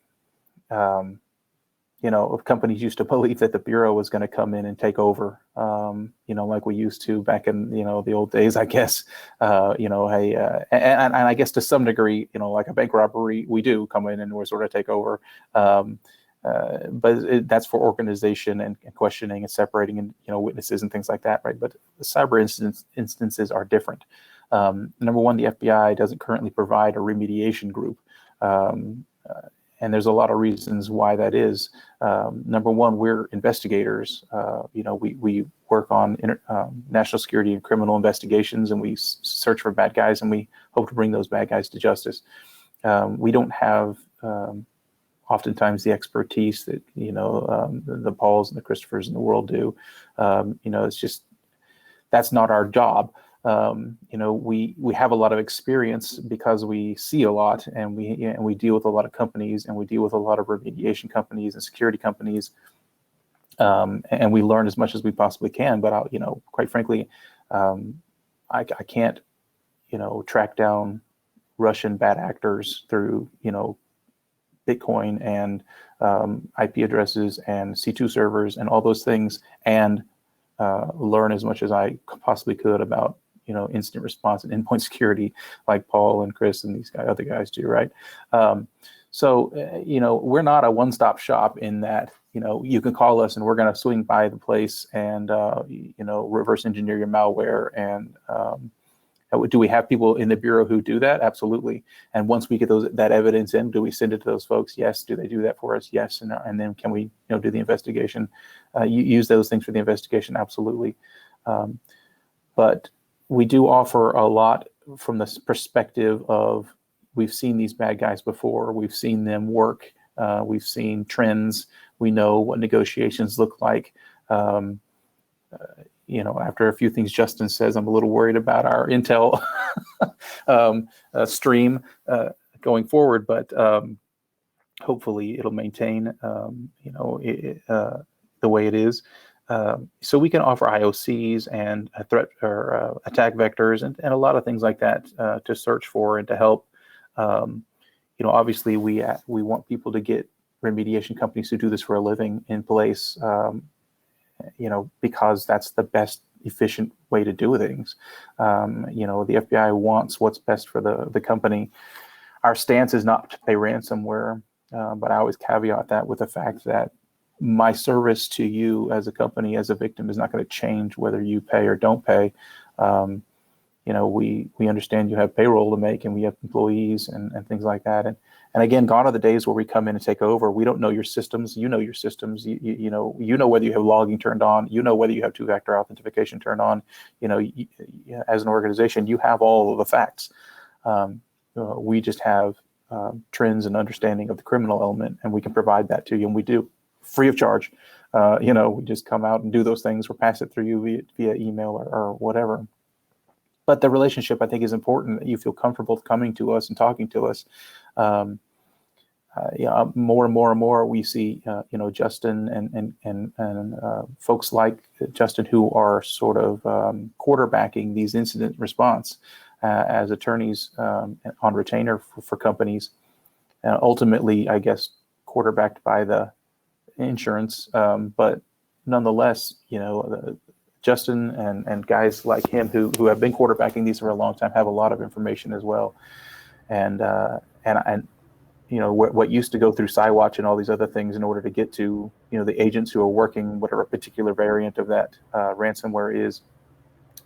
companies used to believe that the Bureau was going to come in and take over, like we used to back in, the old days, I guess, and I guess to some degree, like a bank robbery, we do come in and we're sort of take over. But that's for organization and questioning and separating and, witnesses and things like that, right? But the cyber instances are different. Number one, the FBI doesn't currently provide a remediation group. And there's a lot of reasons why that is. Number one, we're investigators. We work on national security and criminal investigations, and we search for bad guys, and we hope to bring those bad guys to justice. We don't have oftentimes the expertise that the Pauls and the Kristofers in the world do. It's just that's not our job. We have a lot of experience because we see a lot, and we deal with a lot of companies, and we deal with a lot of remediation companies and security companies, and we learn as much as we possibly can. But quite frankly, I can't track down Russian bad actors through Bitcoin and IP addresses and C2 servers and all those things, and learn as much as I possibly could about incident response and endpoint security, like Paul and Chris and these other guys do, right? So we're not a one-stop shop in that you can call us and we're going to swing by the place and reverse engineer your malware. And do we have people in the Bureau who do that? Absolutely. And once we get that evidence in, do we send it to those folks? Yes. Do they do that for us? Yes. And then can we do the investigation? Use those things for the investigation? Absolutely. But we do offer a lot from the perspective of we've seen these bad guys before. We've seen them work. We've seen trends. We know what negotiations look like. After a few things Justin says, I'm a little worried about our intel stream going forward, but hopefully it'll maintain, the way it is. So we can offer IOCs and a threat or attack vectors and a lot of things like that to search for and to help. Obviously we want people to get remediation companies who do this for a living in place, because that's the best efficient way to do things. The FBI wants what's best for the company. Our stance is not to pay ransomware, but I always caveat that with the fact that my service to you as a company, as a victim, is not going to change whether you pay or don't pay. We understand you have payroll to make, and we have employees and things like that. And again, gone are the days where we come in and take over. We don't know your systems. You know your systems. You know whether you have logging turned on. You know whether you have two-factor authentication turned on. As an organization, you have all of the facts. We just have trends and understanding of the criminal element, and we can provide that to you, and we do, free of charge. We just come out and do those things, or pass it through you via email or whatever. But the relationship, I think, is important. That you feel comfortable coming to us and talking to us. More and more, we see, Justin and folks like Justin who are sort of quarterbacking these incident response as attorneys on retainer for companies. Ultimately, I guess, quarterbacked by the insurance, but nonetheless, Justin and guys like him who have been quarterbacking these for a long time have a lot of information as well, and what used to go through Cywatch and all these other things in order to get to the agents who are working whatever particular variant of that ransomware is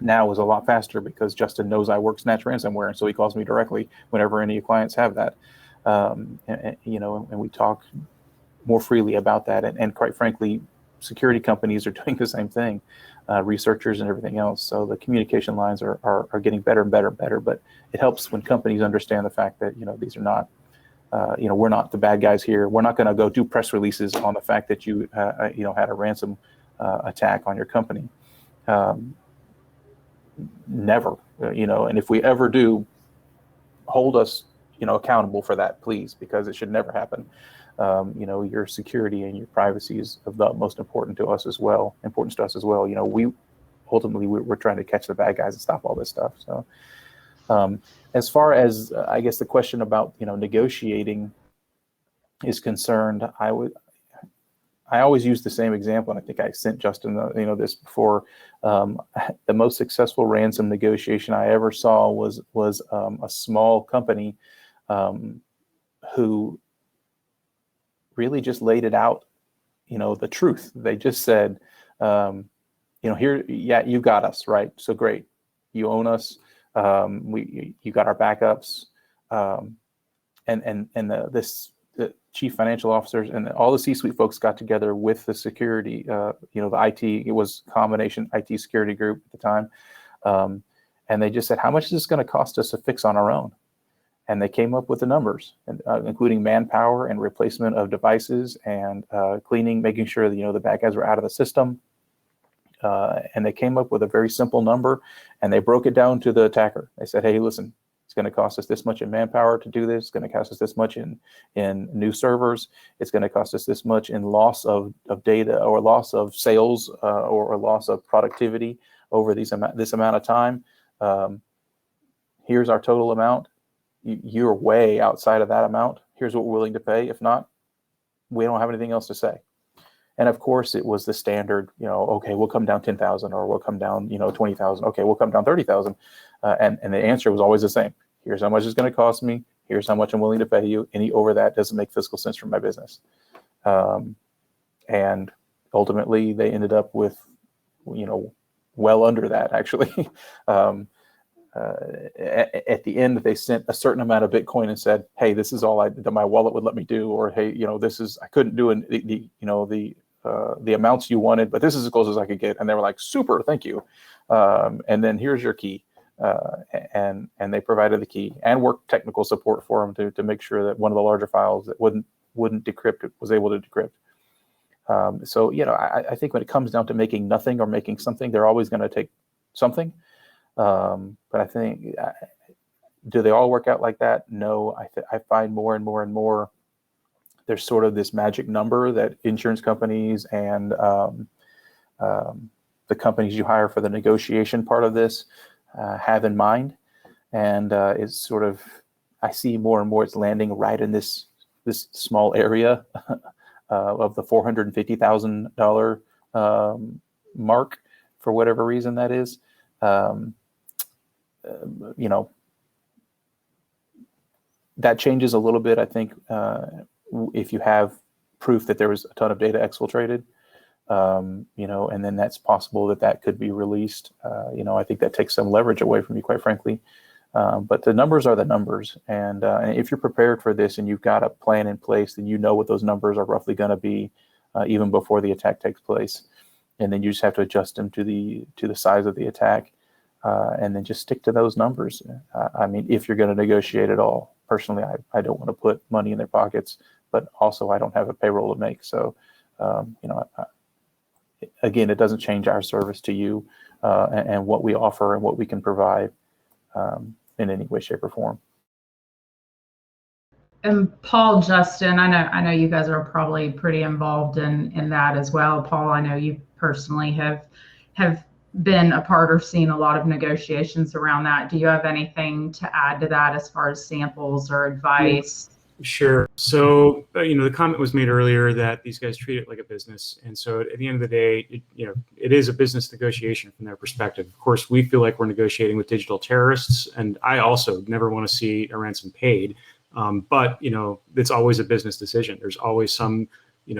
now is a lot faster, because Justin knows I work Snatch ransomware, and so he calls me directly whenever any clients have that, and we talk more freely about that, and quite frankly, security companies are doing the same thing, researchers and everything else. So the communication lines are getting better and better and better. But it helps when companies understand the fact that these are not, we're not the bad guys here. We're not going to go do press releases on the fact that you had a ransom attack on your company. Never, and if we ever do, hold us accountable for that, please, because it should never happen. Your security and your privacy is of the most importance to us as well. We ultimately we're trying to catch the bad guys and stop all this stuff. So as far as I guess the question about negotiating is concerned, I always use the same example, and I think I sent Justin this before. The most successful ransom negotiation I ever saw was a small company who really just laid it out, the truth. They just said, here, yeah, you got us, right? So great, you own us. You got our backups, and the chief financial officers and all the C-suite folks got together with the security, the IT. It was combination IT security group at the time, and they just said, how much is this going to cost us to fix on our own? And they came up with the numbers, including manpower and replacement of devices and cleaning, making sure that the bad guys were out of the system. And they came up with a very simple number, and they broke it down to the attacker. They said, hey, listen, it's going to cost us this much in manpower to do this. It's going to cost us this much in new servers. It's going to cost us this much in loss of data, or loss of sales, or loss of productivity over this amount of time. Here's our total amount. You're way outside of that amount. Here's what we're willing to pay. If not, we don't have anything else to say. And of course, it was the standard, okay, we'll come down 10,000, or we'll come down, 20,000. Okay, we'll come down 30,000. And the answer was always the same. Here's how much it's going to cost me. Here's how much I'm willing to pay you. Any over that doesn't make fiscal sense for my business. And ultimately, they ended up with, well under that, actually. At the end, they sent a certain amount of Bitcoin and said, "Hey, this is all that my wallet would let me do," or "Hey, this is I couldn't do the amounts you wanted, but this is as close as I could get." And they were like, "Super, thank you." And then here's your key, and they provided the key and worked technical support for them to make sure that one of the larger files that wouldn't decrypt was able to decrypt. So I think when it comes down to making nothing or making something, they're always going to take something. But I think, do they all work out like that? No, I find more and more and more there's sort of this magic number that insurance companies and the companies you hire for the negotiation part of this have in mind, and it's sort of, I see more and more it's landing right in this small area of the $450,000 mark, for whatever reason that is. That changes a little bit, I think, if you have proof that there was a ton of data exfiltrated, and then that's possible that could be released. I think that takes some leverage away from you, quite frankly. But the numbers are the numbers, and if you're prepared for this and you've got a plan in place, then you know what those numbers are roughly going to be even before the attack takes place, and then you just have to adjust them to the size of the attack, and then just stick to those numbers. I mean, if you're going to negotiate at all. Personally, I don't want to put money in their pockets, but also I don't have a payroll to make. So, again, it doesn't change our service to you and what we offer and what we can provide in any way, shape, or form. And Paul, Justin, I know you guys are probably pretty involved in that as well. Paul, I know you personally have been a part or seen a lot of negotiations around that. Do you have anything to add to that as far as samples or advice? Sure. So, the comment was made earlier that these guys treat it like a business. And so at the end of the day, it is a business negotiation from their perspective. Of course, we feel like we're negotiating with digital terrorists. And I also never want to see a ransom paid. But, it's always a business decision. There's always some,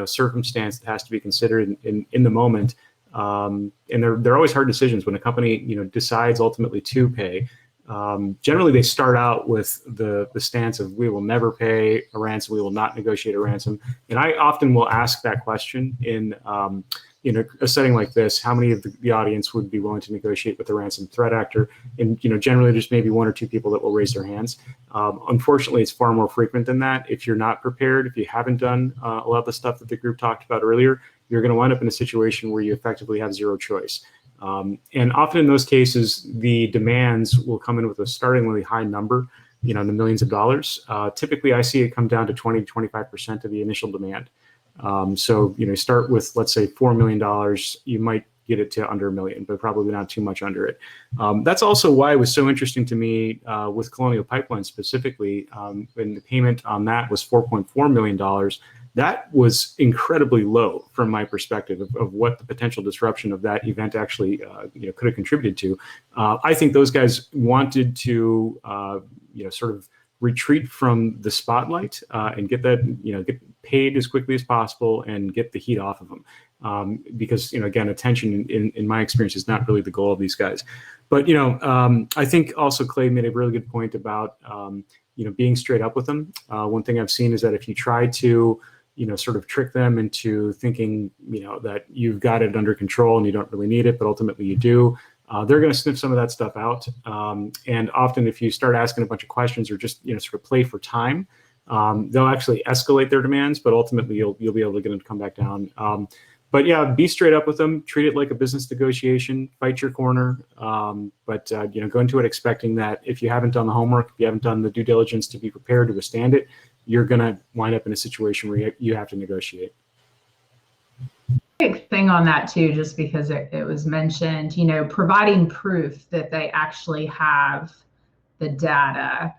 circumstance that has to be considered in the moment. And they're always hard decisions when a company, decides ultimately to pay. Generally, they start out with the stance of we will never pay a ransom, we will not negotiate a ransom. And I often will ask that question in a setting like this: how many of the audience would be willing to negotiate with a ransom threat actor? And generally, there's maybe one or two people that will raise their hands. Unfortunately, it's far more frequent than that. If you're not prepared, if you haven't done a lot of the stuff that the group talked about earlier, you're going to wind up in a situation where you effectively have zero choice. And often in those cases, the demands will come in with a startlingly high number, in the millions of dollars. Typically, I see it come down to 20 to 25% of the initial demand. So, start with, let's say, $4 million, you might get it to under $1 million, but probably not too much under it. That's also why it was so interesting to me with Colonial Pipeline specifically, when the payment on that was $4.4 million. That was incredibly low from my perspective of what the potential disruption of that event actually could have contributed to. I think those guys wanted to sort of retreat from the spotlight and get that get paid as quickly as possible and get the heat off of them, because again, attention in my experience is not really the goal of these guys. But I think also Clay made a really good point about being straight up with them. One thing I've seen is that if you try to sort of trick them into thinking, that you've got it under control and you don't really need it, but ultimately you do, they're going to sniff some of that stuff out. And often if you start asking a bunch of questions or just, sort of play for time, they'll actually escalate their demands, but ultimately you'll be able to get them to come back down. But yeah, be straight up with them, treat it like a business negotiation, fight your corner. But go into it expecting that if you haven't done the homework, if you haven't done the due diligence to be prepared to withstand it, you're going to wind up in a situation where you have to negotiate. Big thing on that too, just because it was mentioned, providing proof that they actually have the data.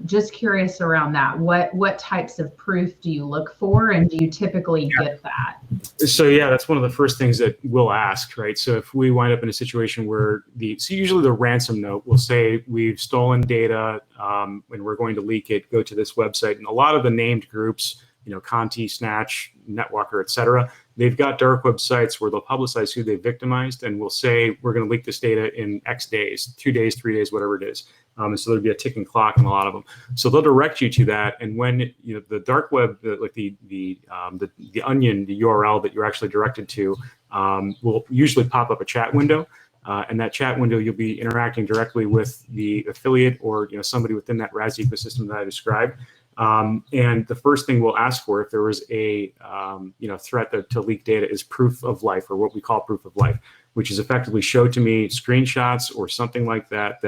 Just curious around that. What types of proof do you look for, and do you typically get that? So yeah, that's one of the first things that we'll ask, right? So if we wind up in a situation where usually the ransom note will say we've stolen data and we're going to leak it, go to this website, and a lot of the named groups, Conti, Snatch, Netwalker, et cetera, they've got dark websites where they'll publicize who they victimized and will say, we're going to leak this data in X days, 2 days, 3 days, whatever it is. And so there'll be a ticking clock on a lot of them. So they'll direct you to that. And when the dark web, like the onion, the URL that you're actually directed to, will usually pop up a chat window. And that chat window, you'll be interacting directly with the affiliate or somebody within that RAS ecosystem that I described. And the first thing we'll ask for, if there was a threat to leak data, is proof of life, or what we call proof of life, which is effectively show to me screenshots or something like that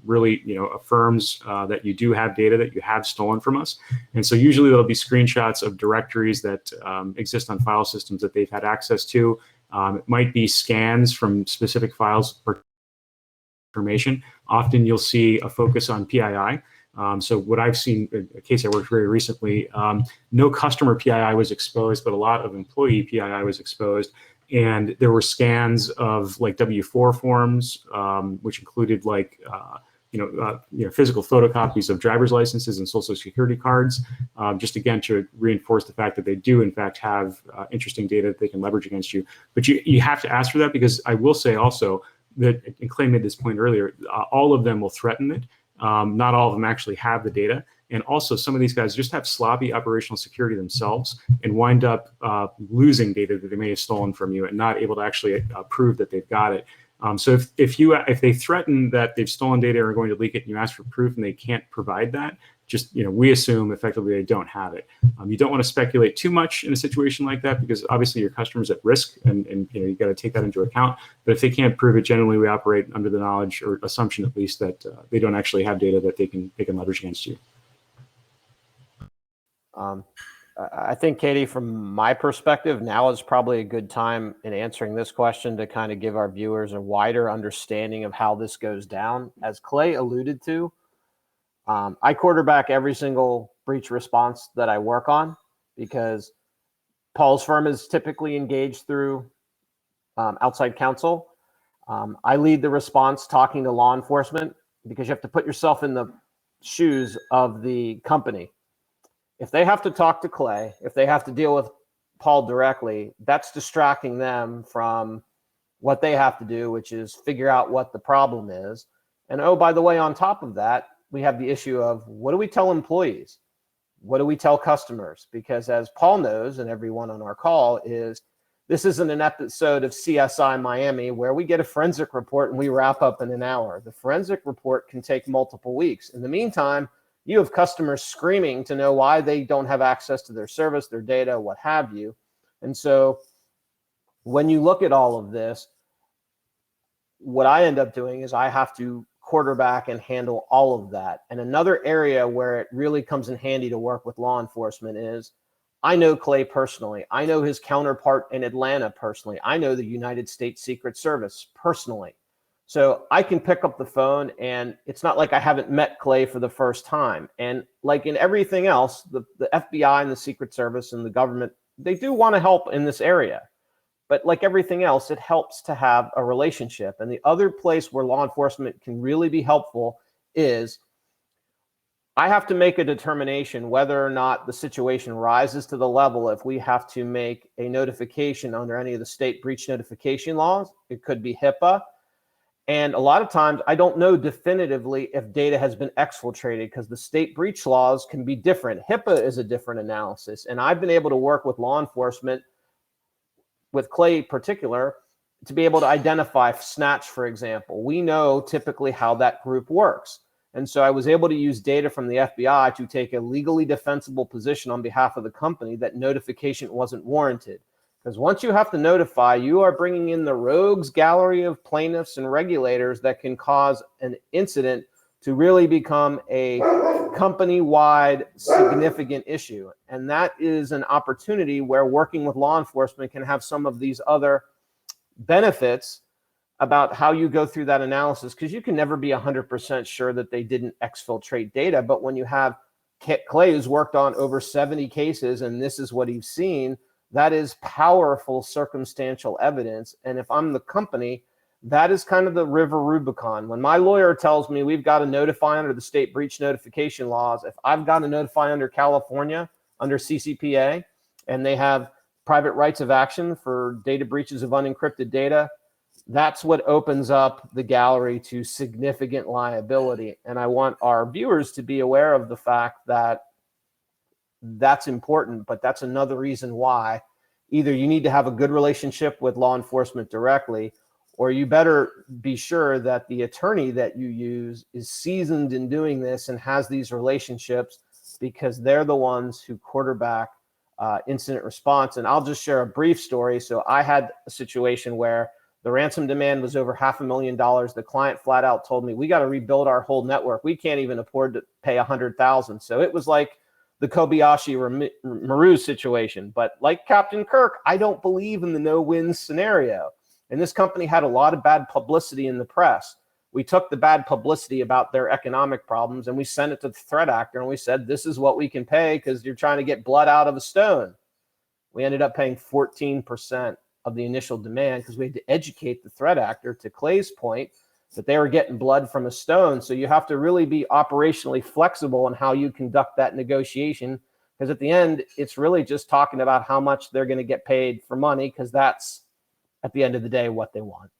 really affirms that you do have data that you have stolen from us. And so usually there'll be screenshots of directories that exist on file systems that they've had access to. It might be scans from specific files for information. Often you'll see a focus on PII. So what I've seen, a case I worked very recently, no customer PII was exposed, but a lot of employee PII was exposed. And there were scans of like W-4 forms, which included like, physical photocopies of driver's licenses and social security cards, just again to reinforce the fact that they do in fact have interesting data that they can leverage against you. But you have to ask for that, because I will say also that, and Clay made this point earlier, all of them will threaten it. Not all of them actually have the data. And also, some of these guys just have sloppy operational security themselves and wind up losing data that they may have stolen from you and not able to actually prove that they've got it. So if they threaten that they've stolen data or are going to leak it, and you ask for proof and they can't provide that, just we assume effectively they don't have it. You don't want to speculate too much in a situation like that, because obviously your customer's at risk, and you got to take that into account. But if they can't prove it, generally we operate under the knowledge or assumption at least that they don't actually have data that they can leverage against you. I think, Katie, from my perspective, now is probably a good time in answering this question to kind of give our viewers a wider understanding of how this goes down. As Clay alluded to, I quarterback every single breach response that I work on, because Paul's firm is typically engaged through outside counsel. I lead the response talking to law enforcement, because you have to put yourself in the shoes of the company. If they have to talk to Clay, if they have to deal with Paul directly, that's distracting them from what they have to do, which is figure out what the problem is. And oh, by the way, on top of that, we have the issue of, what do we tell employees? What do we tell customers? Because as Paul knows, and everyone on our call, is this isn't an episode of CSI Miami where we get a forensic report and we wrap up in an hour. The forensic report can take multiple weeks. In the meantime, you have customers screaming to know why they don't have access to their service, their data, what have you. And so when you look at all of this, what I end up doing is I have to quarterback and handle all of that. And another area where it really comes in handy to work with law enforcement is, I know Clay personally. I know his counterpart in Atlanta personally. I know the United States Secret Service personally. So I can pick up the phone, and it's not like I haven't met Clay for the first time. And like in everything else, the FBI and the Secret Service and the government, they do want to help in this area. But like everything else, it helps to have a relationship. And the other place where law enforcement can really be helpful is, I have to make a determination whether or not the situation rises to the level if we have to make a notification under any of the state breach notification laws. It could be HIPAA. And a lot of times I don't know definitively if data has been exfiltrated, because the state breach laws can be different. HIPAA is a different analysis. And I've been able to work with law enforcement, with Clay in particular, to be able to identify snatch, for example. We know typically how that group works. And so I was able to use data from the FBI to take a legally defensible position on behalf of the company that notification wasn't warranted. Because once you have to notify, you are bringing in the rogues gallery of plaintiffs and regulators that can cause an incident to really become a company-wide significant issue. And that is an opportunity where working with law enforcement can have some of these other benefits about how you go through that analysis, because you can never be 100% sure that they didn't exfiltrate data. But when you have Clay, who's worked on over 70 cases, and this is what he's seen, that is powerful circumstantial evidence. And if I'm the company, that is kind of the river Rubicon. When my lawyer tells me we've got to notify under the state breach notification laws, if I've got to notify under California, under CCPA, and they have private rights of action for data breaches of unencrypted data, that's what opens up the gallery to significant liability. And I want our viewers to be aware of the fact that that's important, but that's another reason why either you need to have a good relationship with law enforcement directly, or you better be sure that the attorney that you use is seasoned in doing this and has these relationships, because they're the ones who quarterback incident response. And I'll just share a brief story. So I had a situation where the ransom demand was over $500,000. The client flat out told me, we got to rebuild our whole network. We can't even afford to pay $100,000. So it was like the Kobayashi Maru situation. But like Captain Kirk, I don't believe in the no-win scenario. And this company had a lot of bad publicity in the press. We took the bad publicity about their economic problems and we sent it to the threat actor, and we said, this is what we can pay because you're trying to get blood out of a stone. We ended up paying 14% of the initial demand because we had to educate the threat actor, to Clay's point, that they were getting blood from a stone. So you have to really be operationally flexible in how you conduct that negotiation, because at the end, it's really just talking about how much they're going to get paid for money, because that's, at the end of the day, what they want.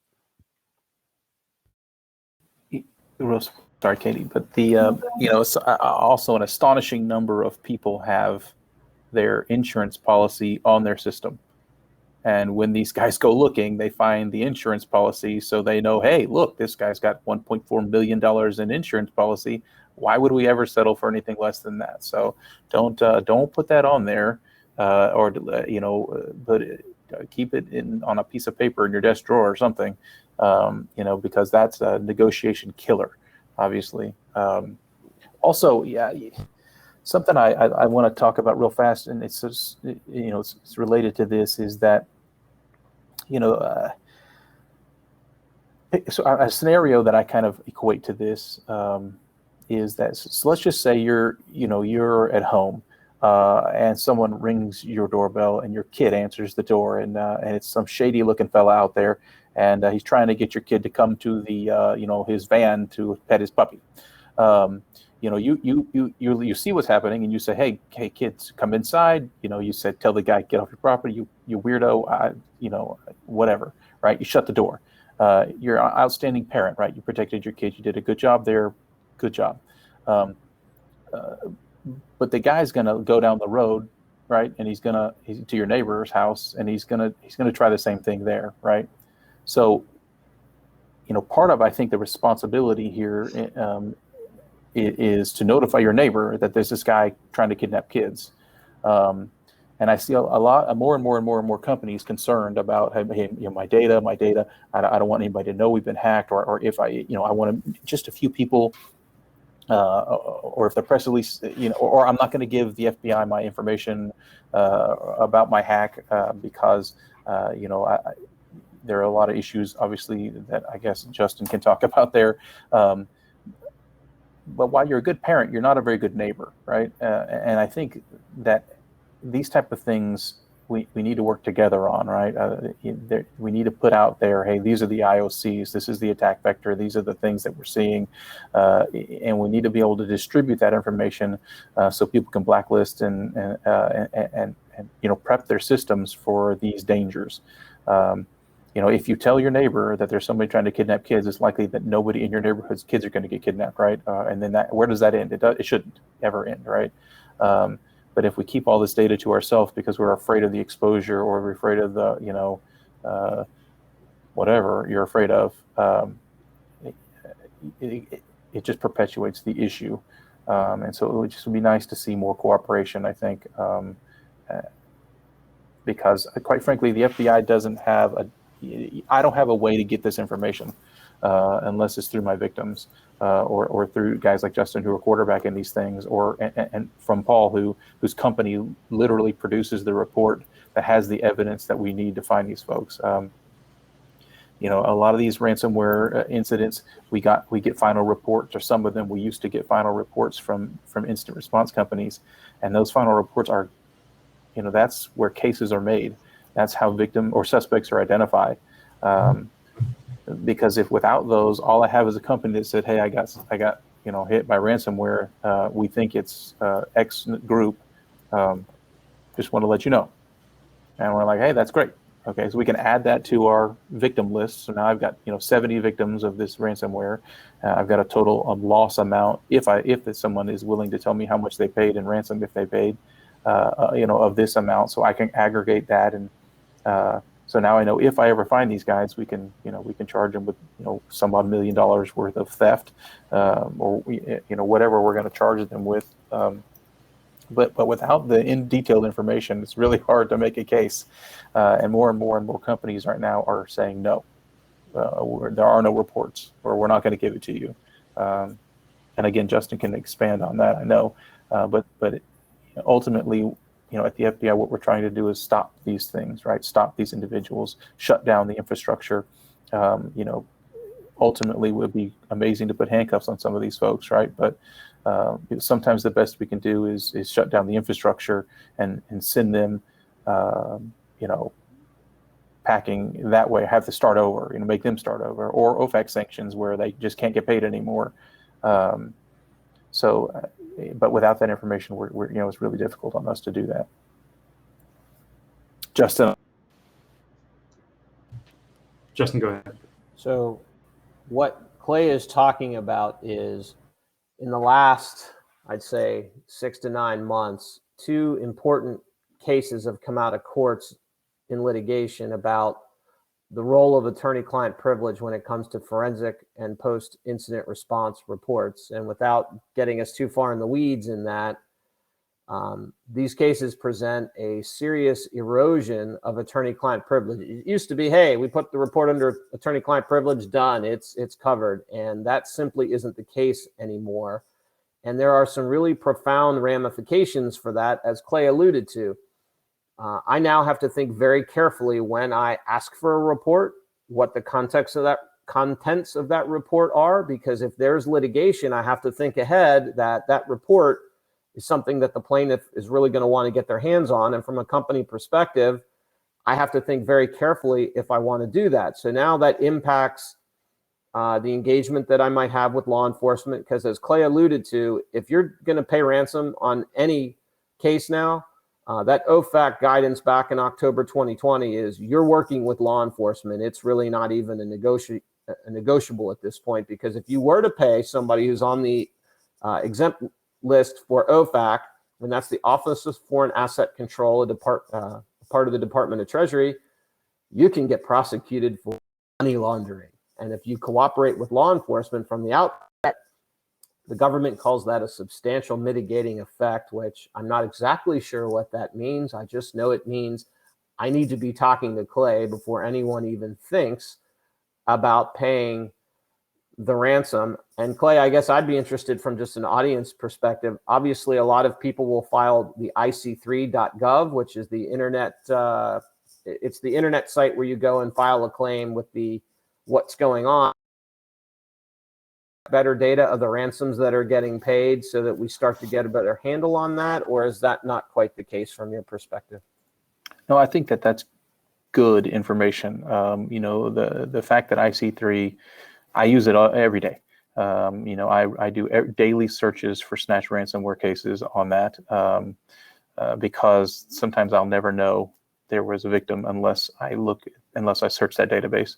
Real Sorry, Katie, but the it's also an astonishing number of people have their insurance policy on their system. And when these guys go looking, they find the insurance policy, so they know, hey, look, this guy's got $1.4 million in insurance policy. Why would we ever settle for anything less than that? So don't put that on there, keep it on a piece of paper in your desk drawer or something, because that's a negotiation killer, obviously. Also, yeah. Something I want to talk about real fast, and it's just, it's related to this, is that, so a scenario that I kind of equate to this is that, so let's just say you're at home and someone rings your doorbell and your kid answers the door, and it's some shady looking fella out there, and he's trying to get your kid to come to the his van to pet his puppy. You see what's happening, and you say, hey kids, come inside. You said, tell the guy, get off your property, you weirdo, whatever, right? You shut the door. You're an outstanding parent, right? You protected your kids. You did a good job there. Good job. But the guy's gonna go down the road, right? And he's to your neighbor's house, and he's gonna try the same thing there, right? So, part of, I think, the responsibility here is to notify your neighbor that there's this guy trying to kidnap kids. And I see a lot more and more companies concerned about, hey, my data. I don't want anybody to know we've been hacked, or if I want just a few people, or if the press release, or I'm not going to give the FBI my information about my hack because there are a lot of issues, obviously, that I guess Justin can talk about there. But while you're a good parent, you're not a very good neighbor, right? And I think that these type of things we need to work together on, right? We need to put out there, hey, these are the IOCs, this is the attack vector, these are the things that we're seeing, and we need to be able to distribute that information so people can blacklist and prep their systems for these dangers. If you tell your neighbor that there's somebody trying to kidnap kids, it's likely that nobody in your neighborhood's kids are going to get kidnapped, right? And then where does that end? It shouldn't ever end, right? But if we keep all this data to ourselves because we're afraid of the exposure, or we're afraid of the, whatever you're afraid of, it just perpetuates the issue. And so it would just be nice to see more cooperation, I think, because quite frankly, the FBI doesn't have I don't have a way to get this information unless it's through my victims or through guys like Justin who are quarterbacking these things, and from Paul whose company literally produces the report that has the evidence that we need to find these folks. A lot of these ransomware incidents, we get final reports, or some of them we used to get final reports from incident response companies, and those final reports are, that's where cases are made. That's how victim or suspects are identified. Because if without those, all I have is a company that said, hey, I got hit by ransomware. We think it's X group. Just want to let you know. And we're like, hey, that's great. Okay, so we can add that to our victim list. So now I've got 70 victims of this ransomware. I've got a total loss amount if someone is willing to tell me how much they paid in ransom, if they paid of this amount, so I can aggregate that. And so now I know if I ever find these guys, we can charge them with some odd $1 million worth of theft, or whatever we're going to charge them with. But without the detailed information, it's really hard to make a case. And more companies right now are saying no. There are no reports, or we're not going to give it to you. And again, Justin can expand on that, I know. But ultimately, at the FBI, what we're trying to do is stop these things, right? Stop these individuals, shut down the infrastructure. Ultimately, it would be amazing to put handcuffs on some of these folks, right? But sometimes the best we can do is shut down the infrastructure and send them, packing that way, have to start over, make them start over, or OFAC sanctions where they just can't get paid anymore. But without that information, we're it's really difficult on us to do that. Justin, go ahead. So what Clay is talking about is in the last, I'd say 6 to 9 months, 2 important cases have come out of courts in litigation about the role of attorney-client privilege when it comes to forensic and post-incident response reports. And without getting us too far in the weeds in that, these cases present a serious erosion of attorney-client privilege. It used to be, hey, we put the report under attorney-client privilege, done, it's covered. And that simply isn't the case anymore. And there are some really profound ramifications for that, as Clay alluded to. I now have to think very carefully when I ask for a report, what the contents of that report are, because if there's litigation, I have to think ahead that that report is something that the plaintiff is really going to want to get their hands on. And from a company perspective, I have to think very carefully if I want to do that. So now that impacts the engagement that I might have with law enforcement, because as Clay alluded to, if you're going to pay ransom on any case now, that OFAC guidance back in October 2020 is you're working with law enforcement. It's really not even a negotiable at this point, because if you were to pay somebody who's on the exempt list for OFAC, and that's the Office of Foreign Asset Control, a part of the Department of Treasury, you can get prosecuted for money laundering. And if you cooperate with law enforcement from the outset, the government calls that a substantial mitigating effect, which I'm not exactly sure what that means. I just know it means I need to be talking to Clay before anyone even thinks about paying the ransom. And Clay, I guess I'd be interested from just an audience perspective. Obviously, a lot of people will file the ic3.gov, which is the internet. It's the internet site where you go and file a claim with the what's going on. Better data of the ransoms that are getting paid so that we start to get a better handle on that? Or is that not quite the case from your perspective? No, I think that that's good information. The fact that IC3, I use it every day. I do daily searches for snatch ransomware cases on that because sometimes I'll never know there was a victim unless I search that database.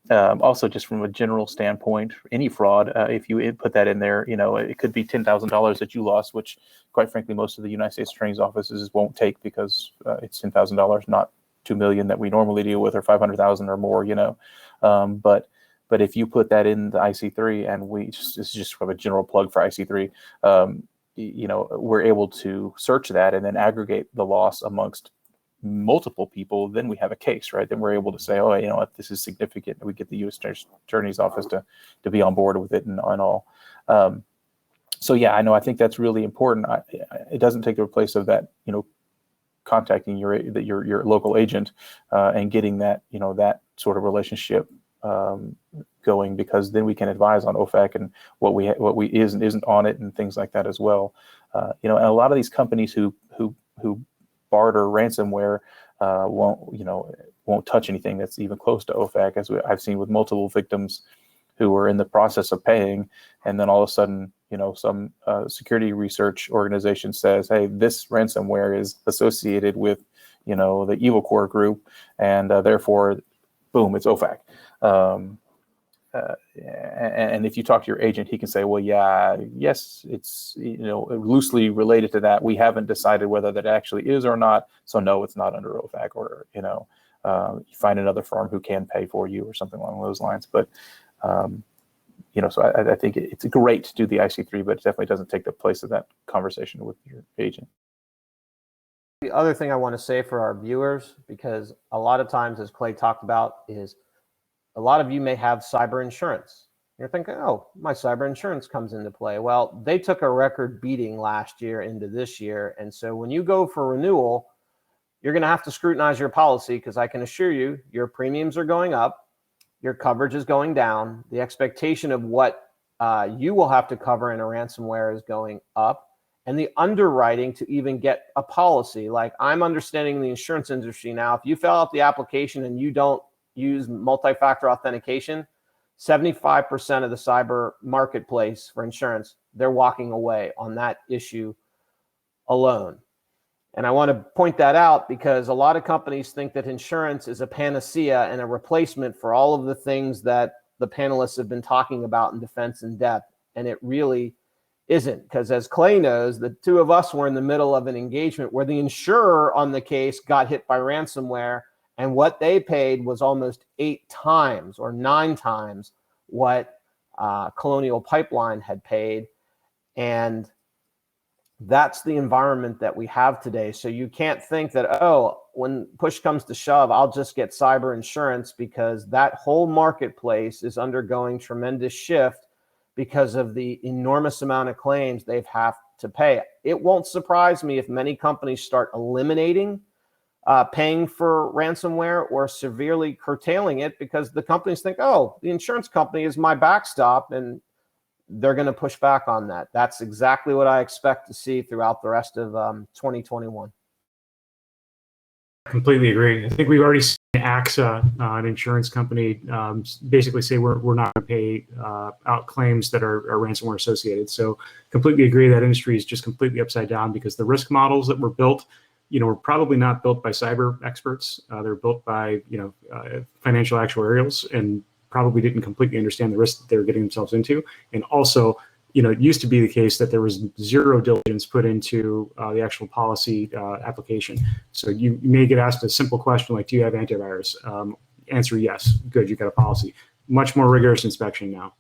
Also, just from a general standpoint, any fraud, if you put that in there, it could be $10,000 that you lost, which, quite frankly, most of the United States Attorney's offices won't take because it's $10,000, not $2 million that we normally deal with, or $500,000 or more. But if you put that in the IC3, and this is just from a general plug for IC3, we're able to search that and then aggregate the loss amongst multiple people, then we have a case, right? Then we're able to say, oh, what, this is significant. We get the U.S. Attorney's Office to be on board with it and all. So yeah, I think that's really important. It doesn't take the place of that, contacting your local agent and getting that, that sort of relationship going, because then we can advise on OFAC and what we is and isn't on it and things like that as well. And a lot of these companies who barter ransomware won't touch anything that's even close to OFAC, as I've seen with multiple victims who were in the process of paying, and then all of a sudden, some security research organization says, hey, this ransomware is associated with, the evil core group, and therefore, boom, it's OFAC. And if you talk to your agent, he can say, well, yes, it's loosely related to that. We haven't decided whether that actually is or not. So no, it's not under OFAC, or you find another firm who can pay for you or something along those lines. But so I think it's great to do the IC3, but it definitely doesn't take the place of that conversation with your agent. The other thing I want to say for our viewers, because a lot of times, as Clay talked about, is a lot of you may have cyber insurance. You're thinking, oh, my cyber insurance comes into play. Well, they took a record beating last year into this year. And so when you go for renewal, you're going to have to scrutinize your policy, because I can assure you, your premiums are going up, your coverage is going down, the expectation of what you will have to cover in a ransomware is going up, and the underwriting to even get a policy. Like, I'm understanding the insurance industry now, if you fill out the application and you don't use multi-factor authentication, 75% of the cyber marketplace for insurance, they're walking away on that issue alone. And I want to point that out, because a lot of companies think that insurance is a panacea and a replacement for all of the things that the panelists have been talking about in defense in depth, and it really isn't, because as Clay knows, the two of us were in the middle of an engagement where the insurer on the case got hit by ransomware, and what they paid was almost 8 times or 9 times what Colonial Pipeline had paid. And that's the environment that we have today. So you can't think that, oh, when push comes to shove, I'll just get cyber insurance, because that whole marketplace is undergoing tremendous shift because of the enormous amount of claims they've have to pay. It won't surprise me if many companies start eliminating paying for ransomware or severely curtailing it, because the companies think, oh, the insurance company is my backstop, and they're going to push back on that. That's exactly what I expect to see throughout the rest of 2021. Completely agree. I think we've already seen AXA, an insurance company, basically say we're not going to pay out claims that are ransomware associated. So completely agree that industry is just completely upside down, because the risk models that were built, were probably not built by cyber experts. They're built by, financial actuarials, and probably didn't completely understand the risk that they were getting themselves into. And also, it used to be the case that there was zero diligence put into the actual policy application. So you may get asked a simple question like, do you have antivirus? Answer, yes. Good, you got a policy. Much more rigorous inspection now.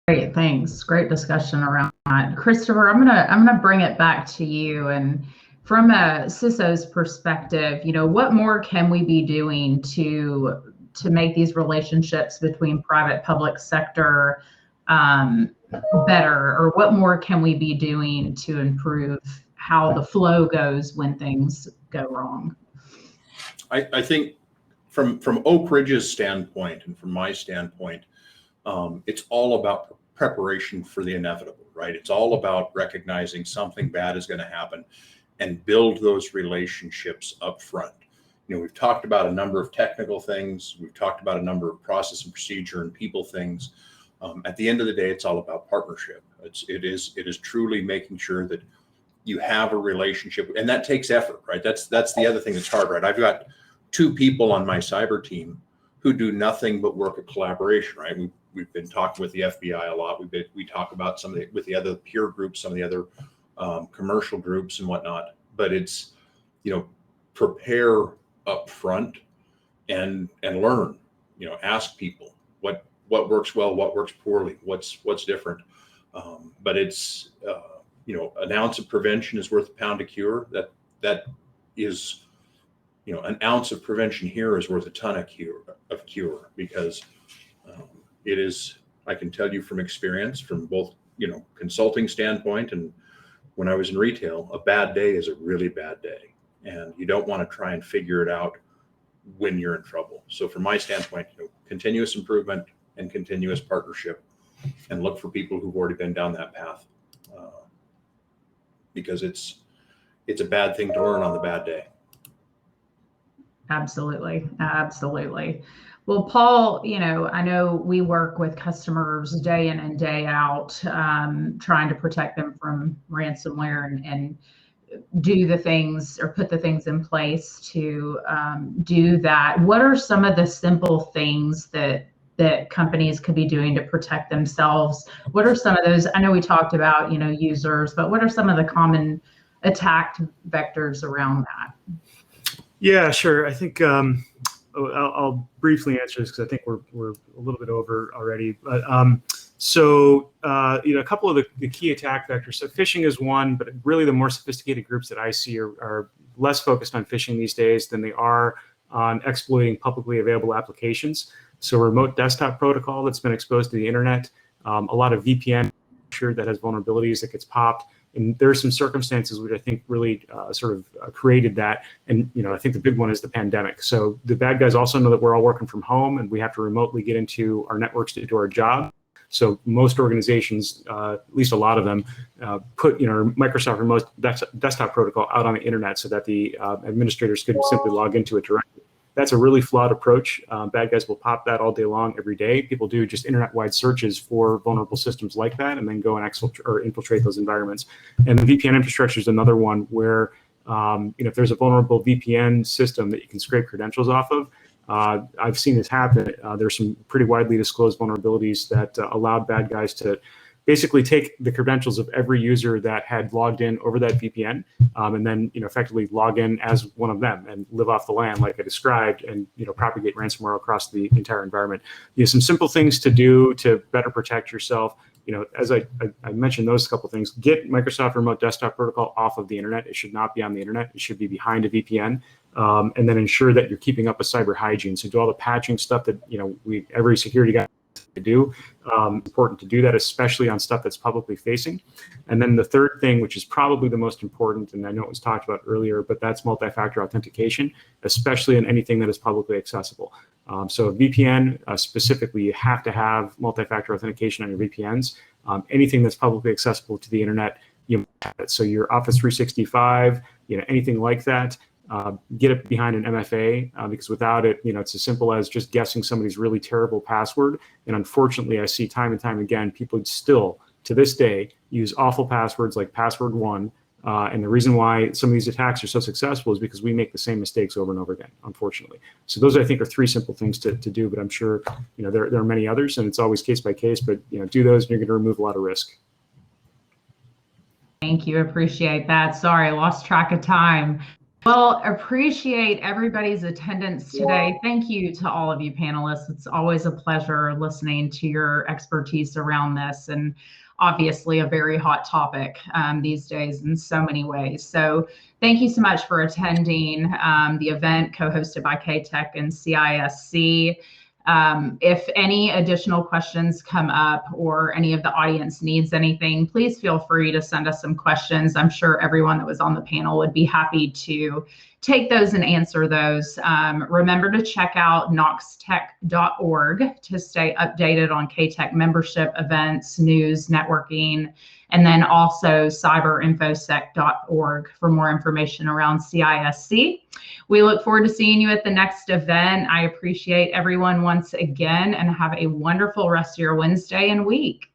Great, thanks. Great discussion around that. Kristofer, I'm gonna bring it back to you, and from a CISO's perspective, what more can we be doing to make these relationships between private public sector better, or what more can we be doing to improve how the flow goes when things go wrong? I think from Oak Ridge's standpoint and from my standpoint, it's all about preparation for the inevitable, right? It's all about recognizing something bad is going to happen and build those relationships up front. We've talked about a number of technical things. We've talked about a number of process and procedure and people things. At the end of the day, it's all about partnership. It is truly making sure that you have a relationship, and that takes effort, right? That's the other thing that's hard, right? I've got 2 people on my cyber team who do nothing but work at collaboration, right? We've been talking with the FBI a lot. We talk about with the other peer groups, some of the other commercial groups and whatnot. But it's, prepare up front and learn. Ask people what works well, what works poorly, what's different. But it's an ounce of prevention is worth a pound of cure. That is, an ounce of prevention here is worth a ton of cure, because it is, I can tell you from experience, from both, consulting standpoint and when I was in retail, a bad day is a really bad day, and you don't want to try and figure it out when you're in trouble. So from my standpoint, continuous improvement and continuous partnership, and look for people who've already been down that path, because it's a bad thing to learn on the bad day. Absolutely. Absolutely. Well, Paul, I know we work with customers day in and day out, trying to protect them from ransomware and do the things or put the things in place to do that. What are some of the simple things that companies could be doing to protect themselves? What are some of those? I know we talked about, users, but what are some of the common attack vectors around that? Yeah, sure. I think I'll briefly answer this because I think we're a little bit over already. But a couple of the key attack vectors. So phishing is one, but really the more sophisticated groups that I see are less focused on phishing these days than they are on exploiting publicly available applications. So remote desktop protocol that's been exposed to the internet, a lot of VPN that has vulnerabilities that gets popped. And there are some circumstances which I think really created that. And, I think the big one is the pandemic. So the bad guys also know that we're all working from home and we have to remotely get into our networks to do our job. So most organizations, at least a lot of them, put Microsoft Remote Desktop Protocol out on the internet so that the administrators could simply log into it directly. That's a really flawed approach. Bad guys will pop that all day long, every day. People do just internet-wide searches for vulnerable systems like that, and then go and infiltrate those environments. And the VPN infrastructure is another one where, if there's a vulnerable VPN system that you can scrape credentials off of, I've seen this happen. There's some pretty widely disclosed vulnerabilities that allowed bad guys to basically take the credentials of every user that had logged in over that VPN, and then effectively log in as one of them and live off the land like I described, and propagate ransomware across the entire environment. Some simple things to do to better protect yourself. As I mentioned those couple things, get Microsoft Remote Desktop Protocol off of the internet. It should not be on the internet. It should be behind a VPN, and then ensure that you're keeping up a cyber hygiene. So do all the patching stuff that every security guy to do. Important to do that, especially on stuff that's publicly facing. And then the third thing, which is probably the most important, and I know it was talked about earlier, but that's multi-factor authentication, especially in anything that is publicly accessible. So VPN, specifically, you have to have multi-factor authentication on your VPNs. Anything that's publicly accessible to the internet, you have it. So your Office 365, anything like that, get it behind an MFA, because without it, it's as simple as just guessing somebody's really terrible password. And unfortunately, I see time and time again, people still, to this day, use awful passwords like password one. And the reason why some of these attacks are so successful is because we make the same mistakes over and over again, unfortunately. So those, I think, are three simple things to do, but I'm sure there are many others, and it's always case by case, but do those and you're going to remove a lot of risk. Thank you. Appreciate that. Sorry, I lost track of time. Well, appreciate everybody's attendance today. Thank you to all of you panelists. It's always a pleasure listening to your expertise around this, and obviously a very hot topic these days in so many ways. So thank you so much for attending the event co-hosted by KTech and CISC. If any additional questions come up or any of the audience needs anything, please feel free to send us some questions. I'm sure everyone that was on the panel would be happy to take those and answer those. Remember to check out noxtech.org to stay updated on KTech membership events, news, networking, and then also cyberinfosec.org for more information around CISC. We look forward to seeing you at the next event. I appreciate everyone once again, and have a wonderful rest of your Wednesday and week.